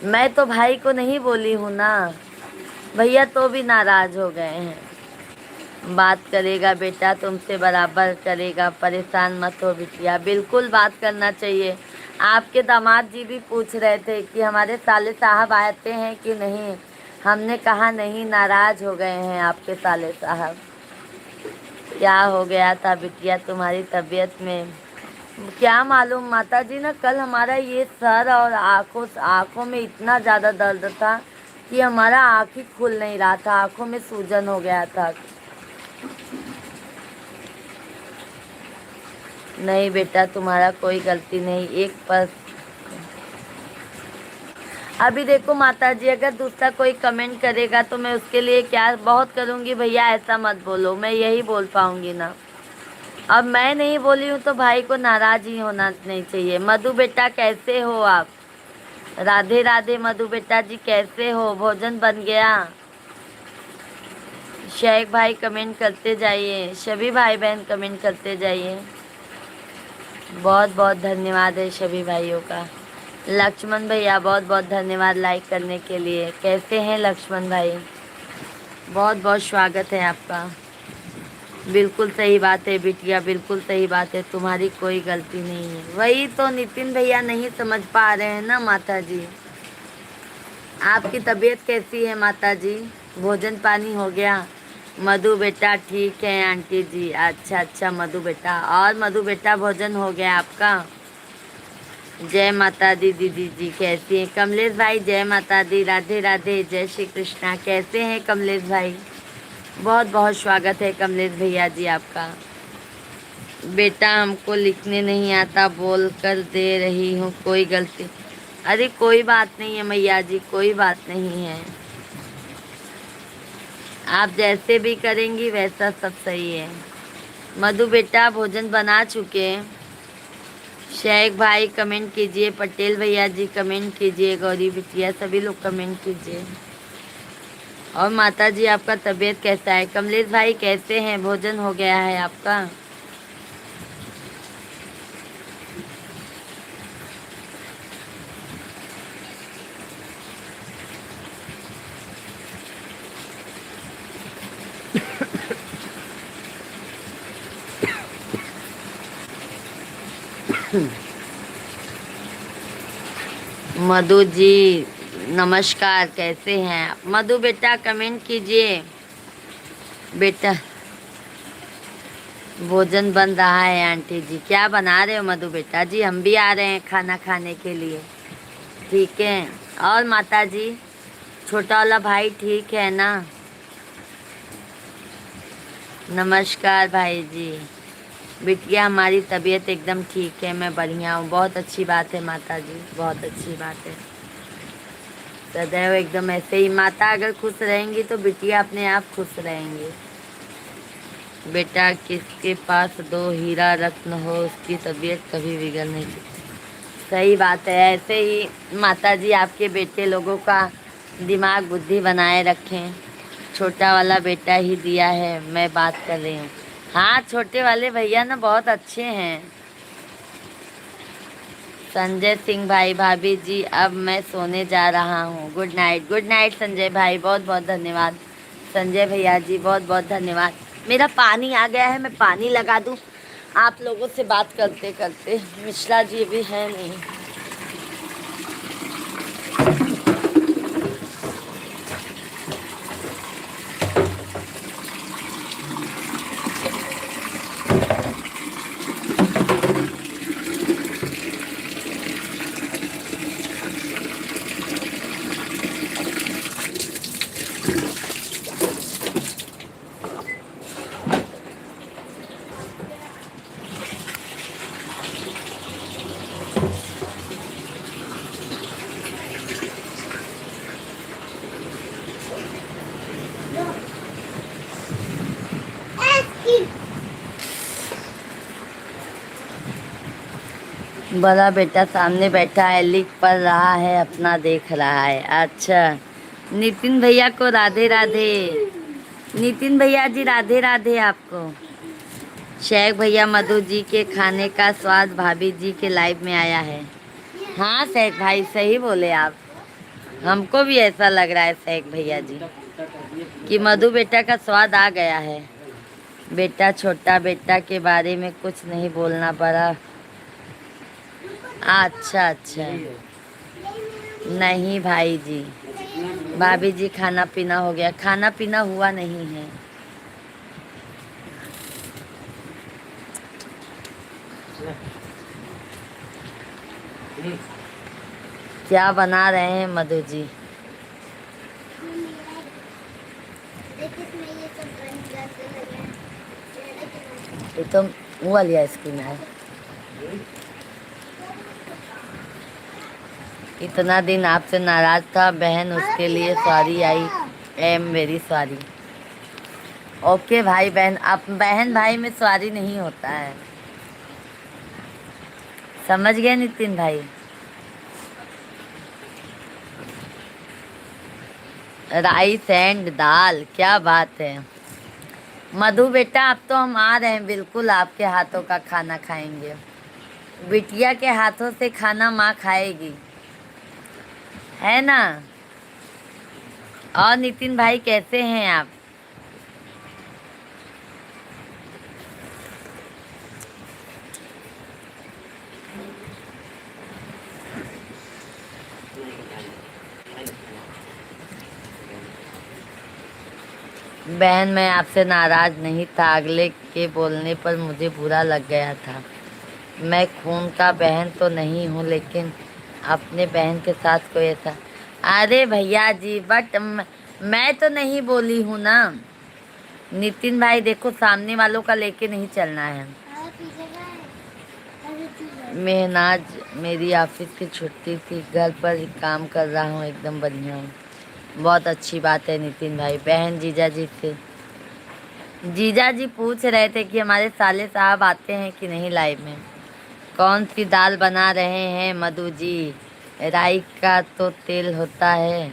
मैं तो भाई को नहीं बोली हूँ ना। भैया तो भी नाराज हो गए हैं। बात करेगा बेटा तुमसे, बराबर करेगा, परेशान मत हो बिटिया। बिल्कुल बात करना चाहिए। आपके दामाद जी भी पूछ रहे थे कि हमारे साले साहब आते हैं कि नहीं, हमने कहा नहीं, नाराज हो गए हैं आपके साले साहब। क्या हो गया था बिटिया तुम्हारी तबीयत में? क्या मालूम माता जी ना, कल हमारा ये सर और आँखों में इतना ज़्यादा दर्द था कि हमारा आँख ही खुल नहीं रहा था, आँखों में सूजन हो गया था। नहीं बेटा तुम्हारा कोई गलती नहीं, एक पर अभी देखो माता जी, अगर दूसरा कोई कमेंट करेगा तो मैं उसके लिए क्या बहुत करूँगी भैया, ऐसा मत बोलो, मैं यही बोल पाऊँगी ना। अब मैं नहीं बोली हूँ तो भाई को नाराज ही होना नहीं चाहिए। मधु बेटा कैसे हो आप? राधे राधे मधु बेटा जी, कैसे हो? भोजन बन गया? शेख भाई कमेंट करते जाइए, सभी भाई बहन कमेंट करते जाइए। बहुत बहुत धन्यवाद है सभी भाइयों का। लक्ष्मण भैया बहुत बहुत धन्यवाद लाइक करने के लिए। कैसे हैं लक्ष्मण भाई? बहुत बहुत स्वागत है आपका। बिल्कुल सही बात है बिटिया, बिल्कुल सही बात है, तुम्हारी कोई गलती नहीं है। वही तो नितिन भैया नहीं समझ पा रहे हैं ना माता जी। आपकी तबीयत कैसी है माता जी? भोजन पानी हो गया? मधु बेटा ठीक है आंटी जी। अच्छा अच्छा मधु बेटा, और मधु बेटा भोजन हो गया आपका? जय माता दी दीदी जी, कैसी हैं? कमलेश भाई जय माता दी, राधे राधे, जय श्री कृष्णा। कैसे हैं कमलेश भाई? बहुत बहुत स्वागत है कमलेश भैया जी आपका। बेटा हमको लिखने नहीं आता, बोल कर दे रही हूँ, कोई गलती? अरे कोई बात नहीं है मैया जी, कोई बात नहीं है। आप जैसे भी करेंगी वैसा सब सही है। मधु बेटा भोजन बना चुके हैं? शेख भाई कमेंट कीजिए, पटेल भैया जी कमेंट कीजिए, गौरी बिटिया सभी लोग कमेंट कीजिए। और माता जी आपका तबीयत कैसा है? कमलेश भाई कैसे हैं? भोजन हो गया है आपका? मधु जी नमस्कार, कैसे हैं आप? मधु बेटा कमेंट कीजिए। बेटा भोजन बन रहा है आंटी जी। क्या बना रहे हो मधु बेटा जी? हम भी आ रहे हैं खाना खाने के लिए। ठीक है। और माता जी छोटा वाला भाई ठीक है ना? नमस्कार भाई जी। बिटिया हमारी तबीयत एकदम ठीक है, मैं बढ़िया हूँ। बहुत अच्छी बात है माता जी, बहुत अच्छी बात है। सदैव एकदम ऐसे ही माता अगर खुश रहेंगी तो बिटिया अपने आप खुश रहेंगी। बेटा किसके पास दो हीरा रत्न हो उसकी तबीयत कभी बिगड़ नहीं सकती। सही बात है, ऐसे ही माता जी आपके बेटे लोगों का दिमाग बुद्धि बनाए रखें। छोटा वाला बेटा ही दिया है, मैं बात कर रही हूँ। हाँ छोटे वाले भैया ना बहुत अच्छे हैं। संजय सिंह भाई भाभी जी अब मैं सोने जा रहा हूँ, good night. Good night Sanjay भाई, बहुत बहुत धन्यवाद। संजय भैया जी बहुत बहुत धन्यवाद। मेरा पानी आ गया है, मैं पानी लगा दूँ आप लोगों से बात करते करते। मिश्रा जी भी है नहीं। बड़ा बेटा सामने बैठा है, लिख पढ़ रहा है, अपना देख रहा है। अच्छा नितिन भैया को राधे राधे। नितिन भैया जी राधे राधे आपको। शेख भैया मधु जी के खाने का स्वाद भाभी जी के लाइव में आया है। हाँ शेख भाई सही बोले आप, हमको भी ऐसा लग रहा है शेख भैया जी कि मधु बेटा का स्वाद आ गया है। बेटा छोटा बेटा के बारे में कुछ नहीं बोलना पड़ा। अच्छा अच्छा, नहीं भाई जी, भाभी जी खाना पीना हो गया? खाना पीना हुआ नहीं है। क्या बना रहे हैं मधु जी? ये तो वो वाली आइसक्रीम है। इतना दिन आपसे नाराज था बहन, उसके लिए sorry. I am very sorry. Okay भाई बहन, आप बहन भाई में सॉरी नहीं होता है, समझ गए नितिन भाई? राइस एंड दाल, क्या बात है। मधु बेटा अब तो हम आ रहे हैं, बिल्कुल आपके हाथों का खाना खाएंगे। बिटिया के हाथों से खाना माँ खाएगी। है ना। और नितिन भाई कैसे हैं आप? बहन मैं आपसे नाराज नहीं था, अगले के बोलने पर मुझे बुरा लग गया था। मैं खून का बहन तो नहीं हूँ, लेकिन अपने बहन के साथ कोई ऐसा। अरे भैया जी, बट मैं तो नहीं बोली हूँ ना। नितिन भाई देखो, सामने वालों का लेके नहीं चलना है। मेहनाज, मेरी ऑफिस की छुट्टी थी, घर पर ही काम कर रहा हूँ, एकदम बढ़िया हूँ। बहुत अच्छी बात है नितिन भाई। बहन जीजा जी से, जीजा जी पूछ रहे थे कि हमारे साले साहब आते हैं कि नहीं लाइव में। कौन सी दाल बना रहे हैं मधु जी? राई का तो तेल होता है।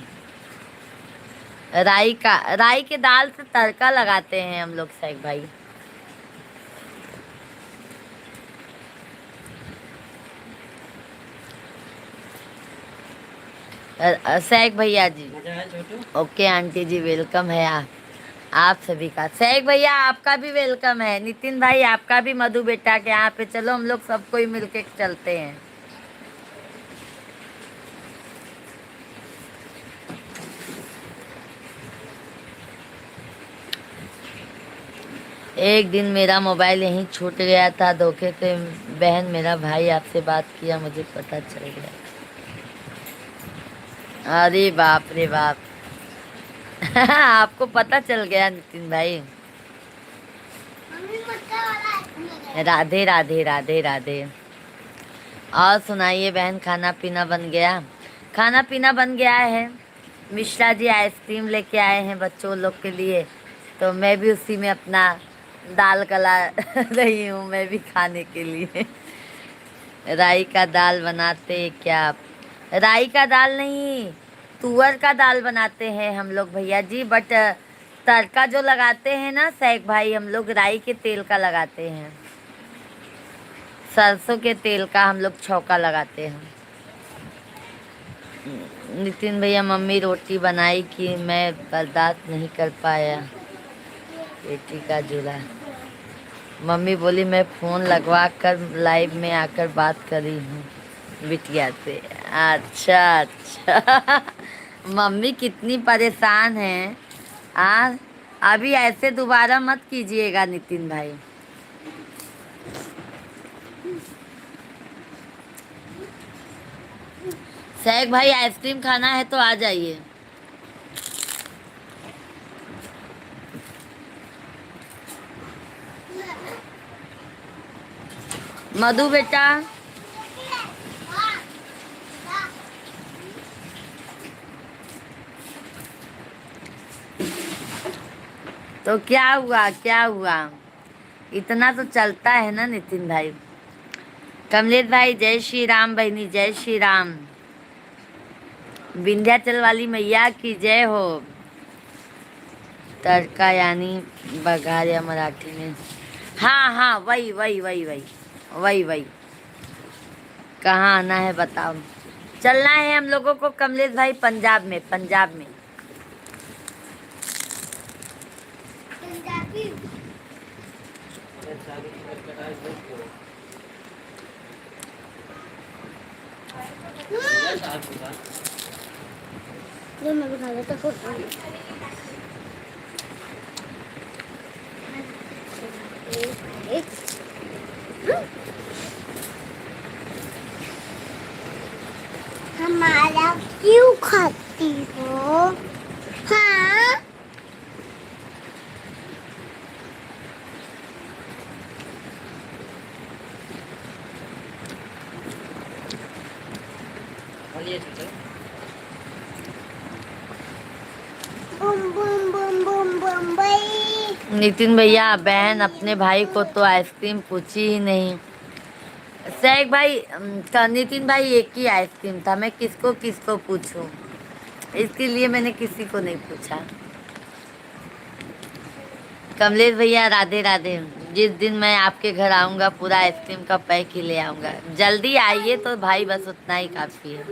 राई के दाल से तड़का लगाते हैं हम लोग शेख भाई। शेख भैया जी। ओके आंटी जी, वेलकम है आप सभी का। शेख भैया आपका भी वेलकम है। नितिन भाई आपका भी, मधु बेटा के यहाँ पे चलो हम लोग सब कोई मिलके चलते हैं। एक दिन मेरा मोबाइल यहीं छूट गया था धोखे से। बहन मेरा भाई आपसे बात किया, मुझे पता चल गया। अरे बाप रे बाप। आपको पता चल गया नितिन भाई। राधे राधे राधे राधे। और सुनाइए बहन, खाना पीना बन गया? खाना पीना बन गया है। मिश्रा जी आइसक्रीम लेके आए हैं बच्चों लोग के लिए, तो मैं भी उसी में अपना दाल गला रही हूँ, मैं भी खाने के लिए। राई का दाल बनाते क्या आप? राई का दाल नहीं, तुअर का दाल बनाते हैं हम लोग भैया जी। बट तड़का जो लगाते हैं ना शेख भाई, हम लोग राई के तेल का लगाते हैं। सरसों के तेल का हम लोग छौका लगाते हैं। नितिन भैया मम्मी रोटी बनाई कि मैं बर्दाश्त नहीं कर पाया बेटी का जुड़ा। मम्मी बोली मैं फोन लगवा कर लाइव में आकर बात करी हूँ बिटिया से। अच्छा अच्छा। मम्मी कितनी परेशान है। आ अभी ऐसे दोबारा मत कीजिएगा नितिन भाई। शेख भाई आइसक्रीम खाना है तो आ जाइए। मधु बेटा, तो क्या हुआ क्या हुआ? इतना तो चलता है ना नितिन भाई। कमलेश भाई जय श्री राम, बहनी जय श्री राम। विंध्याचल वाली मैया की जय हो। तड़का यानी बघार या मराठी में? हाँ हाँ, वही वही वही वही वही वही। कहाँ आना है बताओ? चलना है हम लोगों को कमलेश भाई, पंजाब में, पंजाब में। मैं बता देता हमारा क्यों खाती हो? हाँ, बुम बुम बुम बुम बुम भाई। नितिन भैया बहन अपने भाई को तो आइसक्रीम पूछी ही नहीं। शेख भाई नितिन भाई एक ही आइसक्रीम था, मैं किसको किसको पूछूं? इसके लिए मैंने किसी को नहीं पूछा। कमलेश भैया राधे राधे। जिस दिन मैं आपके घर आऊँगा पूरा आइसक्रीम का पैक ही ले आऊँगा। जल्दी आइए तो भाई, बस उतना ही काफ़ी है।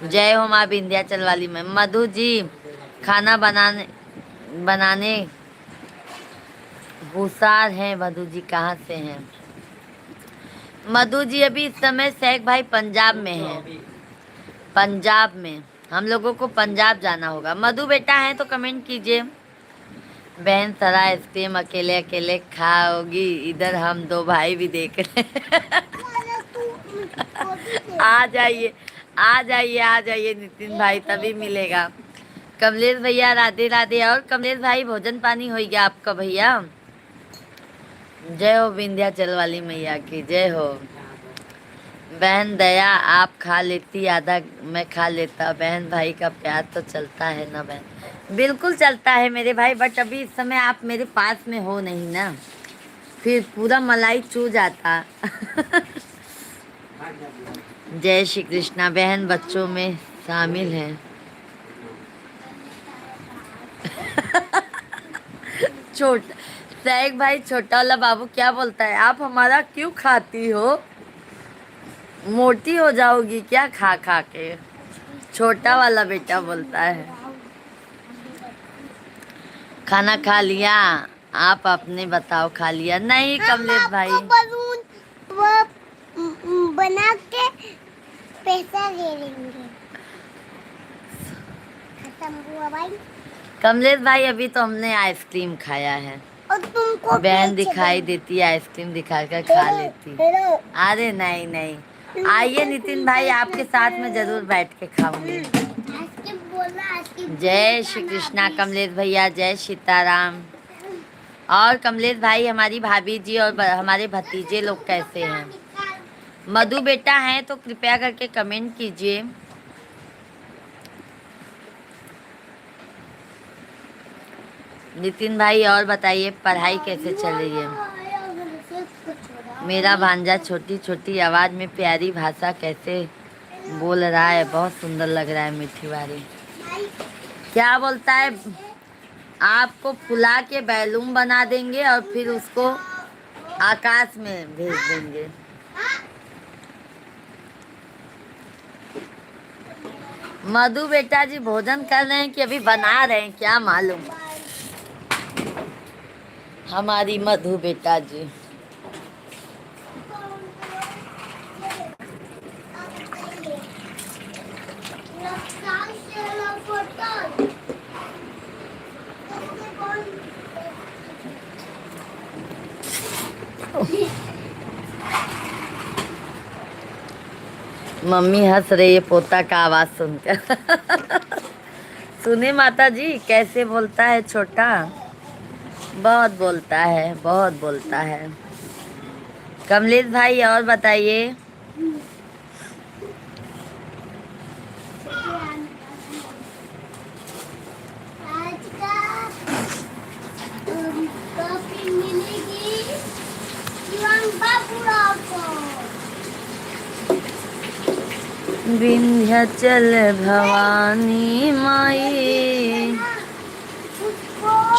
जय हो माँ विंध्याचल वाली में। मधु जी खाना बनाने बनाने होशियार हैं। मधु जी कहाँ से हैं? मधु जी अभी इस समय शेख भाई पंजाब में हैं। पंजाब में हम लोगों को पंजाब जाना होगा। मधु बेटा है तो कमेंट कीजिए। बहन सारा आइसक्रीम अकेले अकेले खाओगी, इधर हम दो भाई भी देख रहे हैं। आ जाइए, आ जाइए, आ जाइए नितिन भाई, तभी मिलेगा। कमलेश भैया राधे राधे। और कमलेश भाई भोजन पानी हो गया आपका भैया? जय हो विंध्याचल वाली मैया की जय हो। बहन दया आप खा लेती, आधा मैं खा लेता। बहन भाई का प्यार तो चलता है ना बहन? बिल्कुल चलता है मेरे भाई, बट अभी इस समय आप मेरे पास में हो नहीं ना, फिर पूरा मलाई चू जाता। जय श्री कृष्णा। बहन बच्चों में शामिल है। छोटा सैक भाई, छोटा वाला बाबू क्या बोलता है, आप हमारा क्यों खाती हो? मोटी हो जाओगी क्या खा खा के? छोटा वाला बेटा बोलता है। खाना खा लिया? आप अपने बताओ, खा लिया? नहीं कमलेश भाई, बलून वो बना के पैसा ले लेंगे। खत्म हुआ भाई। कमलेश भाई अभी तो हमने आइसक्रीम खाया है। और तुमको बहन दिखाई देती है, आइसक्रीम दिखाकर खा लेती। अरे नहीं नहीं, आइए नितिन भाई, आपके साथ में जरूर बैठ के खाऊंगी। जय श्री कृष्णा कमलेश भैया, जय सीताराम। और कमलेश भाई हमारी भाभी जी और हमारे भतीजे लोग कैसे हैं? मधु बेटा हैं तो कृपया करके कमेंट कीजिए। नितिन भाई और बताइए पढ़ाई कैसे चल रही है? मेरा भांजा छोटी छोटी आवाज में प्यारी भाषा कैसे बोल रहा है, बहुत सुंदर लग रहा है, मीठी वाली। क्या बोलता है? आपको फुला के बैलून बना देंगे और फिर उसको आकाश में भेज देंगे। मधु बेटा जी भोजन कर रहे हैं कि अभी बना रहे हैं क्या मालूम। हमारी मधु बेटा जी मम्मी हंस रही है पोता का आवाज सुनकर। सुने माता जी कैसे बोलता है छोटा? बहुत बोलता है, बहुत बोलता है। कमलेश भाई और बताइए। विंध्याचल भवानी माई।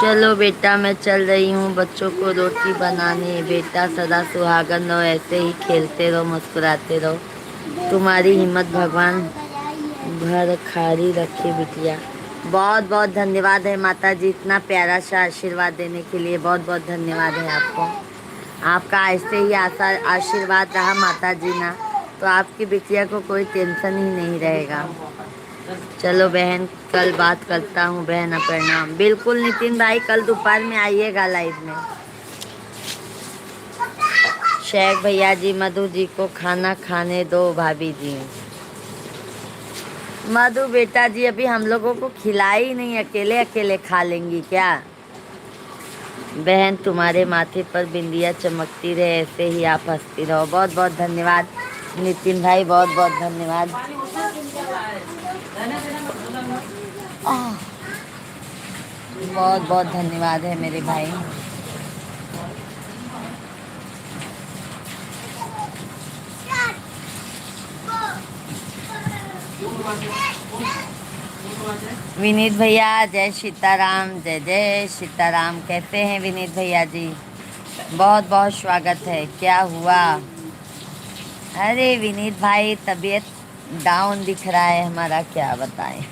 चलो बेटा मैं चल रही हूँ बच्चों को रोटी बनाने। बेटा सदा सुहागन रहो, ऐसे ही खेलते रहो, मुस्कुराते रहो। तुम्हारी हिम्मत भगवान भर खारी रखे बिटिया। बहुत बहुत धन्यवाद है माता जी, इतना प्यारा सा आशीर्वाद देने के लिए बहुत बहुत धन्यवाद है आपको। आपका ऐसे ही आशीर्वाद रहा माता जी ना, तो आपकी बिटिया को कोई टेंशन ही नहीं रहेगा। चलो बहन कल बात करता हूँ बहन, प्रणाम। बिल्कुल नितिन भाई, कल दोपहर में आइएगा लाइव में। शेख भैया जी मधु जी को खाना खाने दो भाभी जी। मधु बेटा जी अभी हम लोगों को खिला ही नहीं, अकेले अकेले खा लेंगी क्या? बहन तुम्हारे माथे पर बिंदिया चमकती रहे, ऐसे ही आप हंसती रहो। बहुत बहुत धन्यवाद नितिन भाई, बहुत बहुत धन्यवाद। बहुत बहुत धन्यवाद है मेरे भाई। विनीत भैया जय सीताराम, जय जय सीताराम। कैसे हैं विनीत भैया जी? बहुत बहुत स्वागत है। क्या हुआ? अरे विनीत भाई तबीयत डाउन दिख रहा है हमारा, क्या बताएं।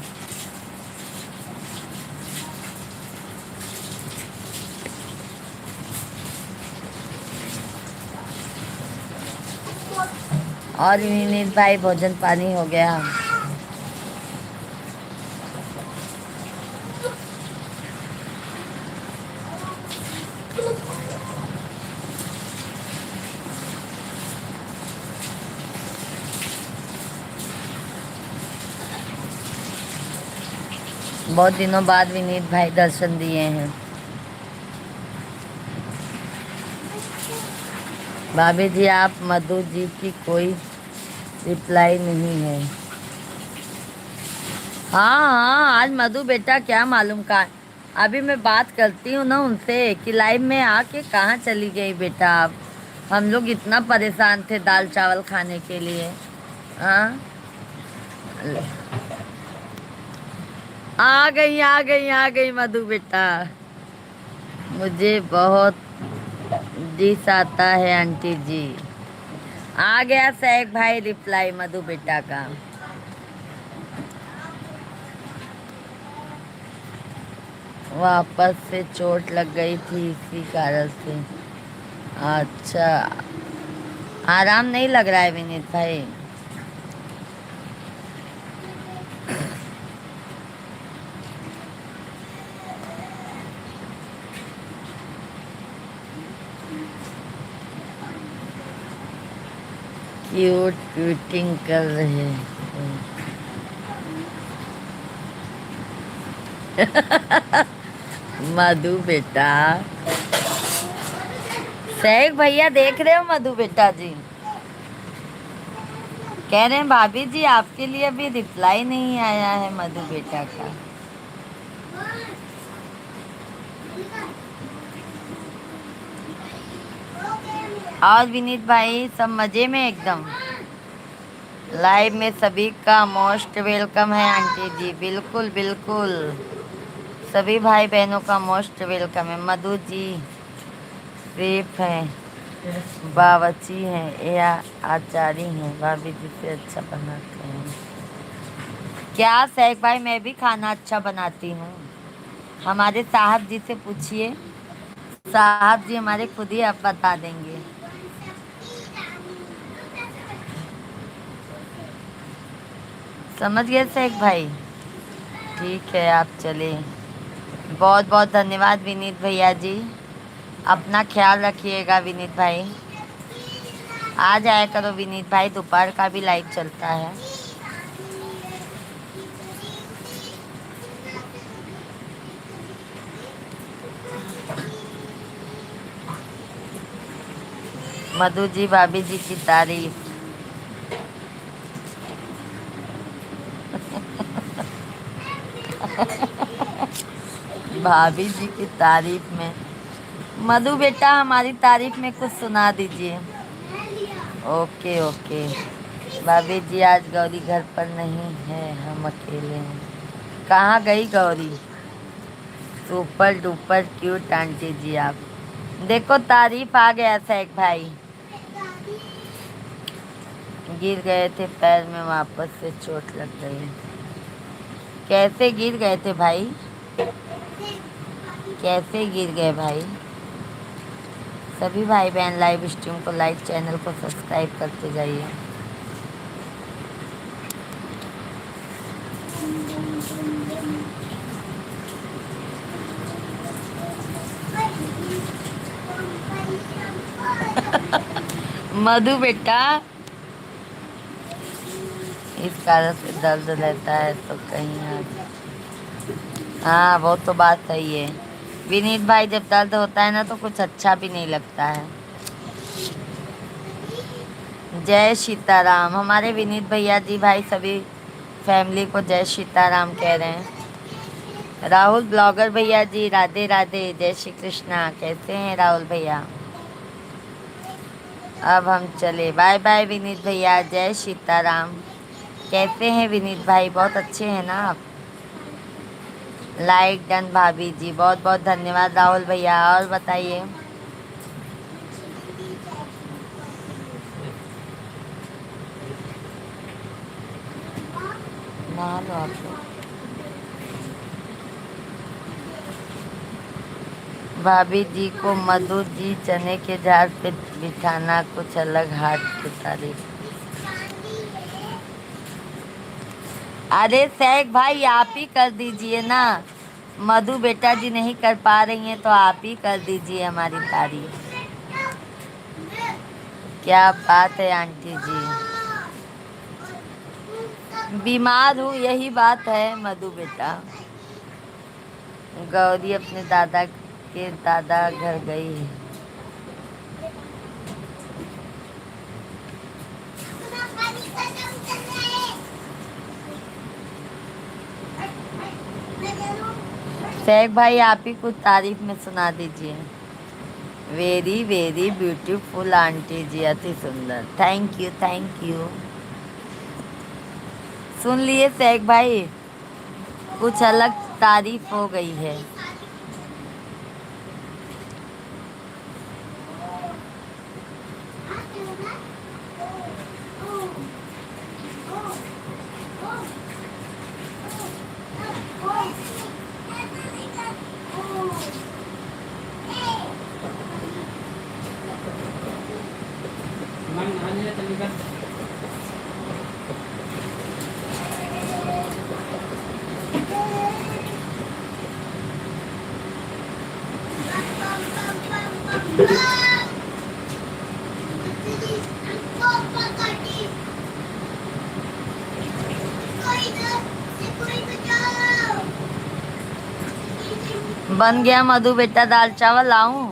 और विनीत भाई भोजन पानी हो गया? बहुत दिनों बाद विनीत भाई दर्शन दिए हैं। भाभी जी आप मधु जी की कोई रिप्लाई नहीं है। हाँ हाँ, आज मधु बेटा क्या मालूम कहाँ। अभी मैं बात करती हूँ ना उनसे कि लाइव में आके कहाँ चली गई बेटा आप। हम लोग इतना परेशान थे दाल चावल खाने के लिए। हाँ, आ गई मधु बेटा। मुझे बहुत डिस आता है आंटी जी। आ गया सैक भाई रिप्लाई मधु बेटा का। वापस से चोट लग गई थी इसी कारण से। अच्छा, आराम नहीं लग रहा है विनीत भाई? क्यूट क्यूटिंग कर रहे हैं। मधु बेटा, सैक भैया देख रहे हो मधु बेटा जी? कह रहे हैं भाभी जी आपके लिए अभी रिप्लाई नहीं आया है मधु बेटा का। और विनीत भाई सब मजे में एकदम? लाइव में सभी का मोस्ट वेलकम है आंटी जी। बिल्कुल बिल्कुल, सभी भाई बहनों का मोस्ट वेलकम है। मधु जी सेफ हैं, बावर्ची हैं या आचारी हैं, भाभी जी से अच्छा बनाते हैं। क्या सैक भाई, मैं भी खाना अच्छा बनाती हूँ। हमारे साहब जी से पूछिए, साहब जी हमारे खुद ही आप बता देंगे। समझ गए सैक भाई? ठीक है, आप चले। बहुत बहुत धन्यवाद विनीत भैया जी। अपना ख्याल रखिएगा विनीत भाई। आ जाया करो विनीत भाई, दोपहर का भी लाइव चलता है। मधु जी भाभी जी की तारीफ। भाभी जी की तारीफ में मधु बेटा हमारी तारीफ में कुछ सुना दीजिए। Okay okay. भाभी जी आज गौरी घर पर नहीं है, हम अकेले हैं। कहाँ गई Gauri? Super duper cute aunty ji आप। देखो तारीफ आ गया सैक भाई। गिर गए थे पैर में, वापस से चोट लग गई। कैसे गिर गए थे भाई? कैसे गिर गए भाई? सभी भाई बहन लाइव स्ट्रीम को लाइक, चैनल को सब्सक्राइब करते जाइए। मधु बेटा इस कारण से दर्द रहता है तो कहीं हाँ वो तो बात सही है विनीत भाई, जब दर्द होता है ना तो कुछ अच्छा भी नहीं लगता है। जय सीताराम। हमारे विनीत भैया जी भाई सभी फैमिली को जय सीताराम कह रहे हैं। राहुल ब्लॉगर भैया जी राधे राधे, जय श्री कृष्णा। कैसे हैं राहुल भैया? अब हम चले। बाय बाय विनीत भैया, जय सीताराम। कैसे हैं विनीत भाई? बहुत अच्छे हैं ना आप? लाइक डन भाभी जी, बहुत बहुत धन्यवाद राहुल भैया। और बताइए। नहा लो आप लोग। भाभी जी को मधु जी चने के झाड़ पे बिठाना कुछ अलग हाट की तारीफ। अरे सैक भाई आप ही कर दीजिए ना। मधु बेटा जी नहीं कर पा रही हैं तो आप ही कर दीजिए हमारी तारीफ। क्या बात है आंटी जी। बीमार हूँ यही बात है मधु बेटा। गौरी अपने दादा के दादा घर गई है। शेख भाई आप ही कुछ तारीफ में सुना दीजिए। Very very beautiful aunty ji, अति सुंदर। Thank you thank you. सुन लिए शेख भाई, कुछ अलग तारीफ हो गई है। बन गया मधु बेटा दाल चावल लाऊं?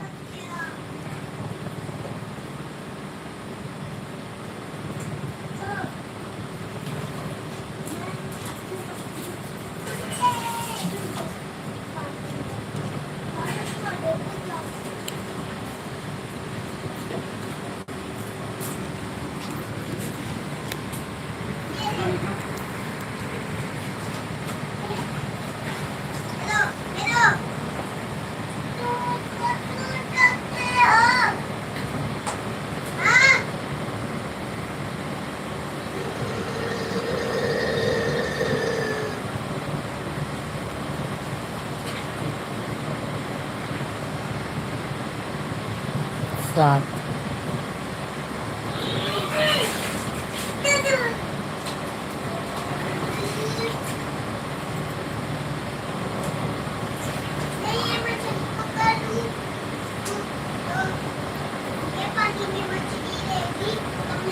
साथ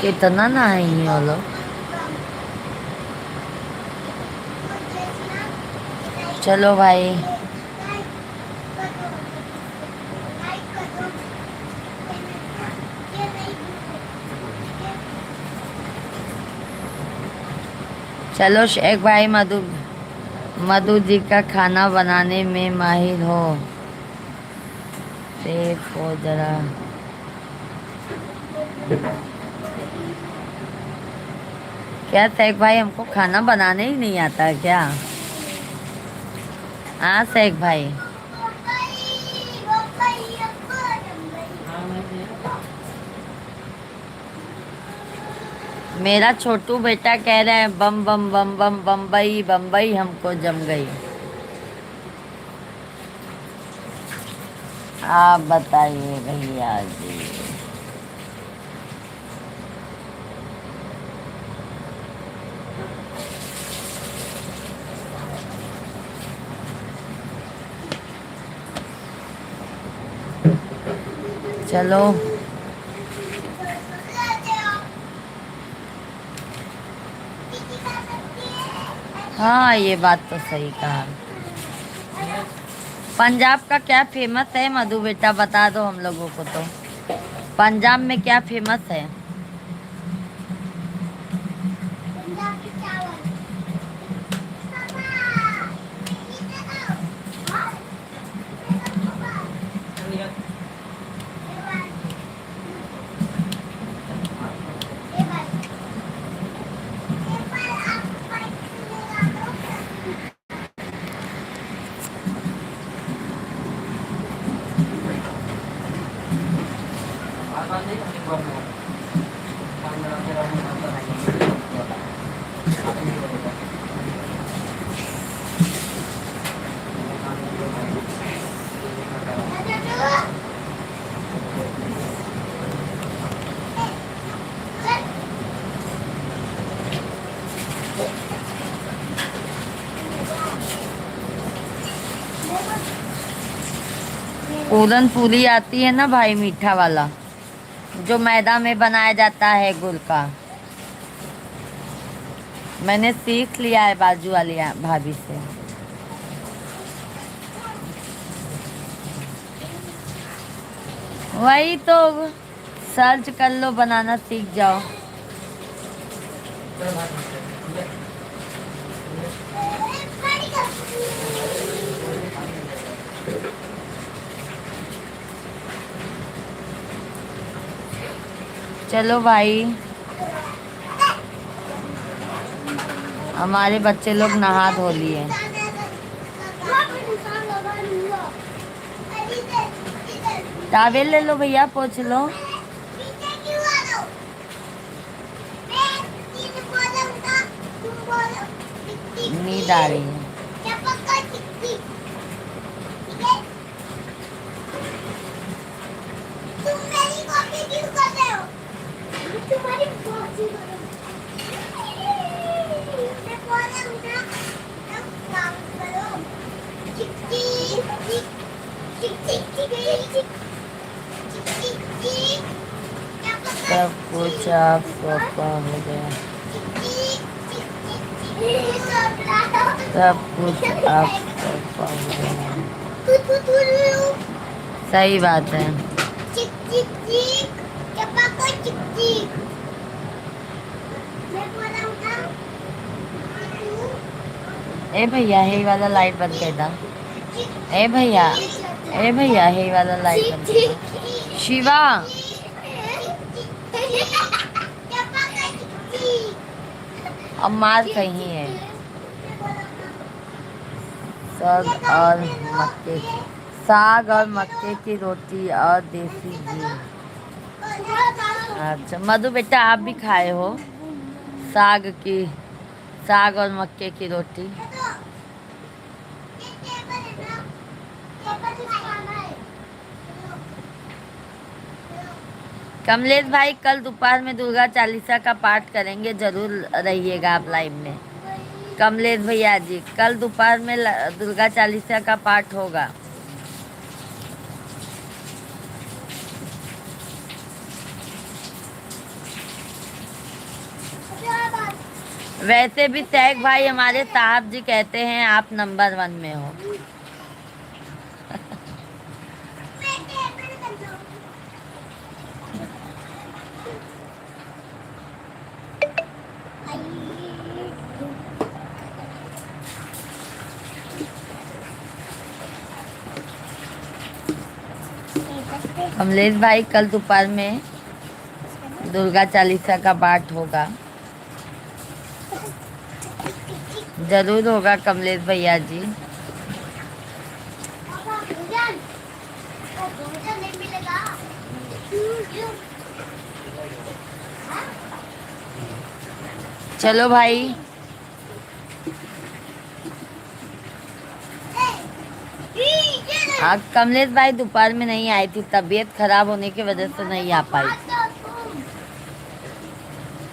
कितना नहाएंगे वो लोग। चलो भाई चलो शेख भाई, मधु मधु जी का खाना बनाने में माहिर हो, सेफ हो जरा। क्या शेख भाई हमको खाना बनाने ही नहीं आता है क्या? हाँ शेख भाई। मेरा छोटू बेटा कह रहा है बम बम बम बम बम्बई बम्बई हमको जम गई। आप बताइए भैया जी। चलो हाँ ये बात तो सही कहा। पंजाब का क्या फेमस है मधु बेटा, बता दो हम लोगों को तो। पंजाब में क्या फेमस है? पूरन पूरी आती है ना भाई, मीठा वाला जो मैदा में बनाया जाता है गुड़ का। मैंने सीख लिया है बाजू वाली भाभी से। वही तो, सर्च कर लो, बनाना सीख जाओ। चलो भाई, हमारे बच्चे लोग नहा धो लिए। टावेल ले लो भैया, पोंछ लो। नींद आ रही है। तुम मेरी कॉपी क्यों कर रहे हो? तुम्हारी कॉपी करो। मैं बोल रहा हूँ ना, अब काम करो। चिक चिक चिक चिक चिक चिक चिक चिक चिक। क्या पता? सब कुछ आप सबका हो गया। सब कुछ आप सबका हो गया। सही बात है। चिक चिक चिक, क्या पता? चिक चिक। मैं बोल रहा हूँ ना, ए भैया, हे वाला लाइट बंद कर दो। ए भैया, ए भैया, हे वाला लाइट बंद कर दो। शिवा, अब मार कहीं है। साग और मक्के, साग और मक्के की रोटी और देसी घी। अच्छा मधु बेटा, आप भी खाए हो साग और मक्के की रोटी? कमलेश भाई, कल दोपहर में दुर्गा चालीसा का पाठ करेंगे, जरूर रहिएगा आप लाइव में। कमलेश भैया जी, कल दोपहर में दुर्गा चालीसा का पाठ होगा। वैसे भी सैग भाई हमारे साहब जी कहते हैं आप नंबर 1 में हो। कमलेश भाई, कल दोपहर में दुर्गा चालीसा का पाठ होगा, जरूर होगा कमलेश भैया जी। चलो भाई, कमलेश भाई दोपहर में नहीं आई थी, तबीयत खराब होने की वजह से नहीं आ पाई।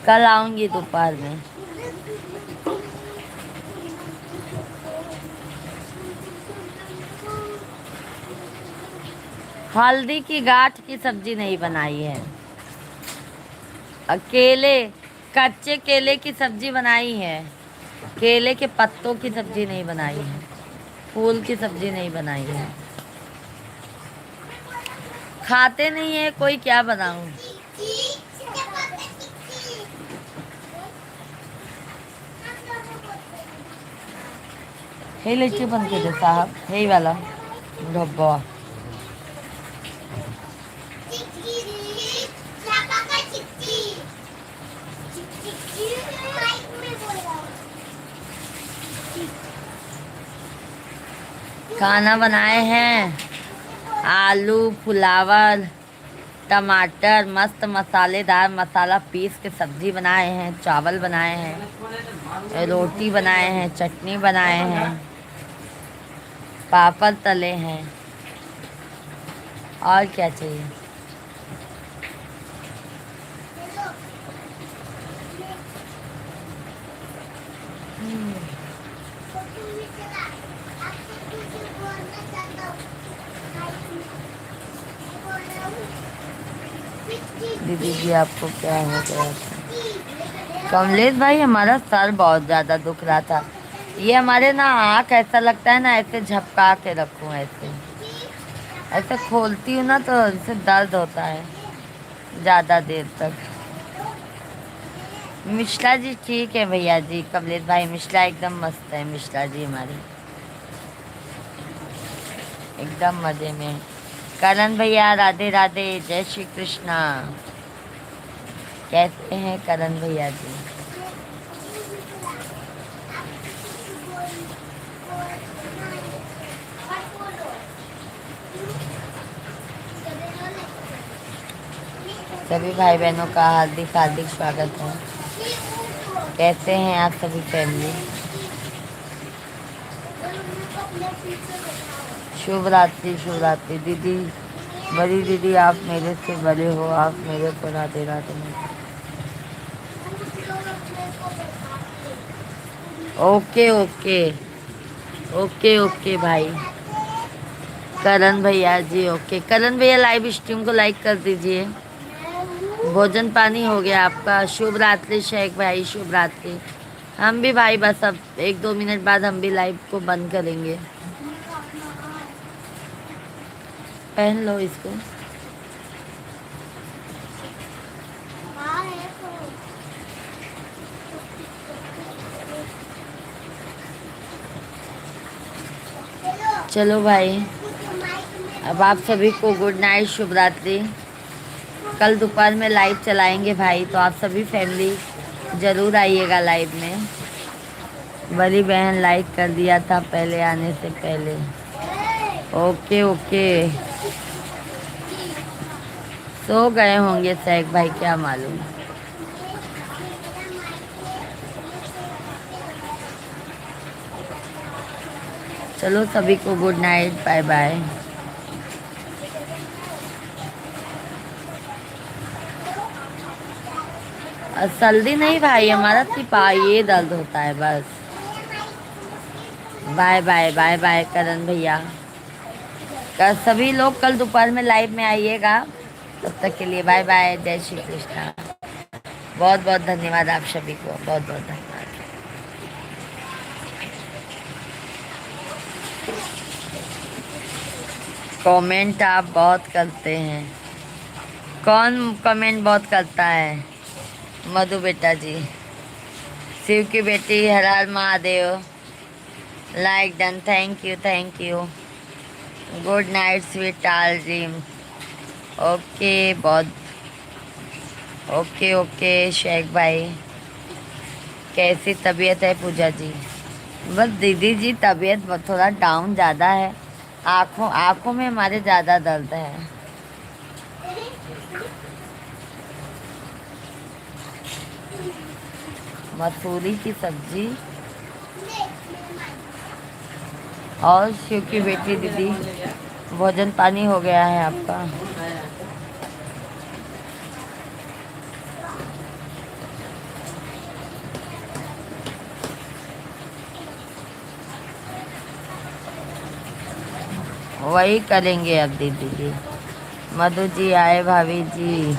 कल आऊंगी दोपहर में। हल्दी की गांठ की सब्जी नहीं बनाई है, केले, कच्चे केले की सब्जी बनाई है, केले के पत्तों की सब्जी नहीं बनाई है, फूल की सब्जी नहीं बनाई है। खाते नहीं है कोई, क्या बनाऊं? हे लेके बंद कर दे साहब, हे वाला डब्बा। खाना बनाए हैं, आलू, फुलावर, टमाटर, मस्त मसालेदार मसाला पीस के सब्जी बनाए हैं, चावल बनाए हैं, रोटी बनाए हैं, चटनी बनाए हैं, पापड़ तले हैं, और क्या चाहिए? दीदी जी आपको क्या हो गया था? कमलेश भाई हमारा सर बहुत ज्यादा दुख रहा था। ये हमारे ना आँख ऐसा लगता है ना, ऐसे झपका के रखूं, ऐसे ऐसे खोलती हूँ ना तो इससे दर्द होता है ज्यादा देर तक। मिश्रा जी ठीक है भैया जी, कमलेश भाई मिश्रा एकदम मस्त है, मिश्रा जी हमारे एकदम मजे में। करण भैया राधे राधे, जय श्री कृष्णा। कैसे हैं करण भैया जी? सभी भाई बहनों का हार्दिक हार्दिक स्वागत है। कैसे हैं आप सभी फैमिली? शुभ रात्रि, शुभ रात्रि दीदी, बड़ी दीदी आप मेरे से बड़े हो, आप मेरे को राधे राधे नहीं। ओके ओके ओके ओके भाई। करण भैया जी ओके। करण भैया लाइव स्ट्रीम को लाइक कर दीजिए। भोजन पानी हो गया आपका? शुभ रात्रि शेख भाई, शुभ रात्रि। हम भी भाई बस अब 1-2 मिनट बाद हम भी लाइव को बंद करेंगे। पहन लो इसको। चलो भाई, अब आप सभी को गुड नाइट, शुभ रात्रि। कल दोपहर में लाइव चलाएंगे भाई, तो आप सभी फैमिली ज़रूर आइएगा लाइव में। बड़ी बहन लाइक कर दिया था पहले आने से पहले। ओके ओके, सो गए होंगे शेख भाई, क्या मालूम। चलो सभी को गुड नाइट, बाय बाय। जल्दी नहीं भाई, हमारा सिर्फ ये दर्द होता है बस। बाय बाय बाय बाय करण भैया। कल सभी लोग कल दोपहर में लाइव में आइएगा। तब तक के लिए बाय बाय, जय श्री कृष्णा। बहुत बहुत धन्यवाद आप सभी को, बहुत बहुत धन्यवाद। कमेंट आप बहुत करते हैं। कौन कमेंट बहुत करता है? मधु बेटा जी। शिव की बेटी, हर हर Mahadev. Like done, thank you thank you. Good night sweet all dream. Okay बहुत ओके ओके शेख भाई। कैसी तबीयत है पूजा जी? बस दीदी जी तबीयत थोड़ा डाउन ज़्यादा है। आँखों आँखों में हमारे ज़्यादा दर्द है। मसूरी की सब्जी और शिव की बेटी दीदी, भोजन पानी हो गया है आपका? वही करेंगे अब दीदी जी। मधु जी आए, भाभी जी।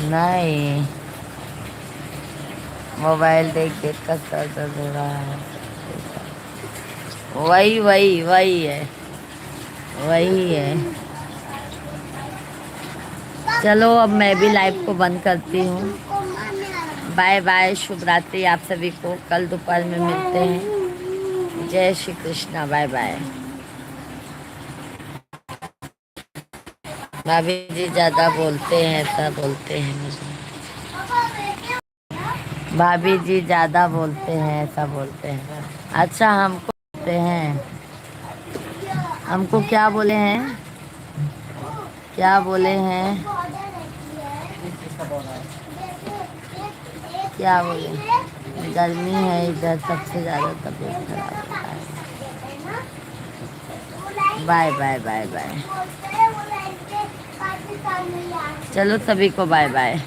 नहीं, मोबाइल देख देख कर सर दर्द हो रहा है। वही वही वही है, वही है। चलो अब मैं भी लाइव को बंद करती हूँ। बाय बाय, शुभ रात्रि आप सभी को। कल दोपहर में मिलते हैं। जय श्री कृष्णा, बाय बाय। भाभी जी ज़्यादा बोलते हैं, ऐसा बोलते हैं मुझे। भाभी जी ज़्यादा बोलते हैं, ऐसा बोलते हैं। अच्छा हमको बोलते हैं? हमको क्या बोले हैं? क्या बोले हैं? क्या बोले? गर्मी है इधर, सबसे ज़्यादा तबीयत खराब होता है। Bye bye bye bye. चलो सभी को बाय बाय।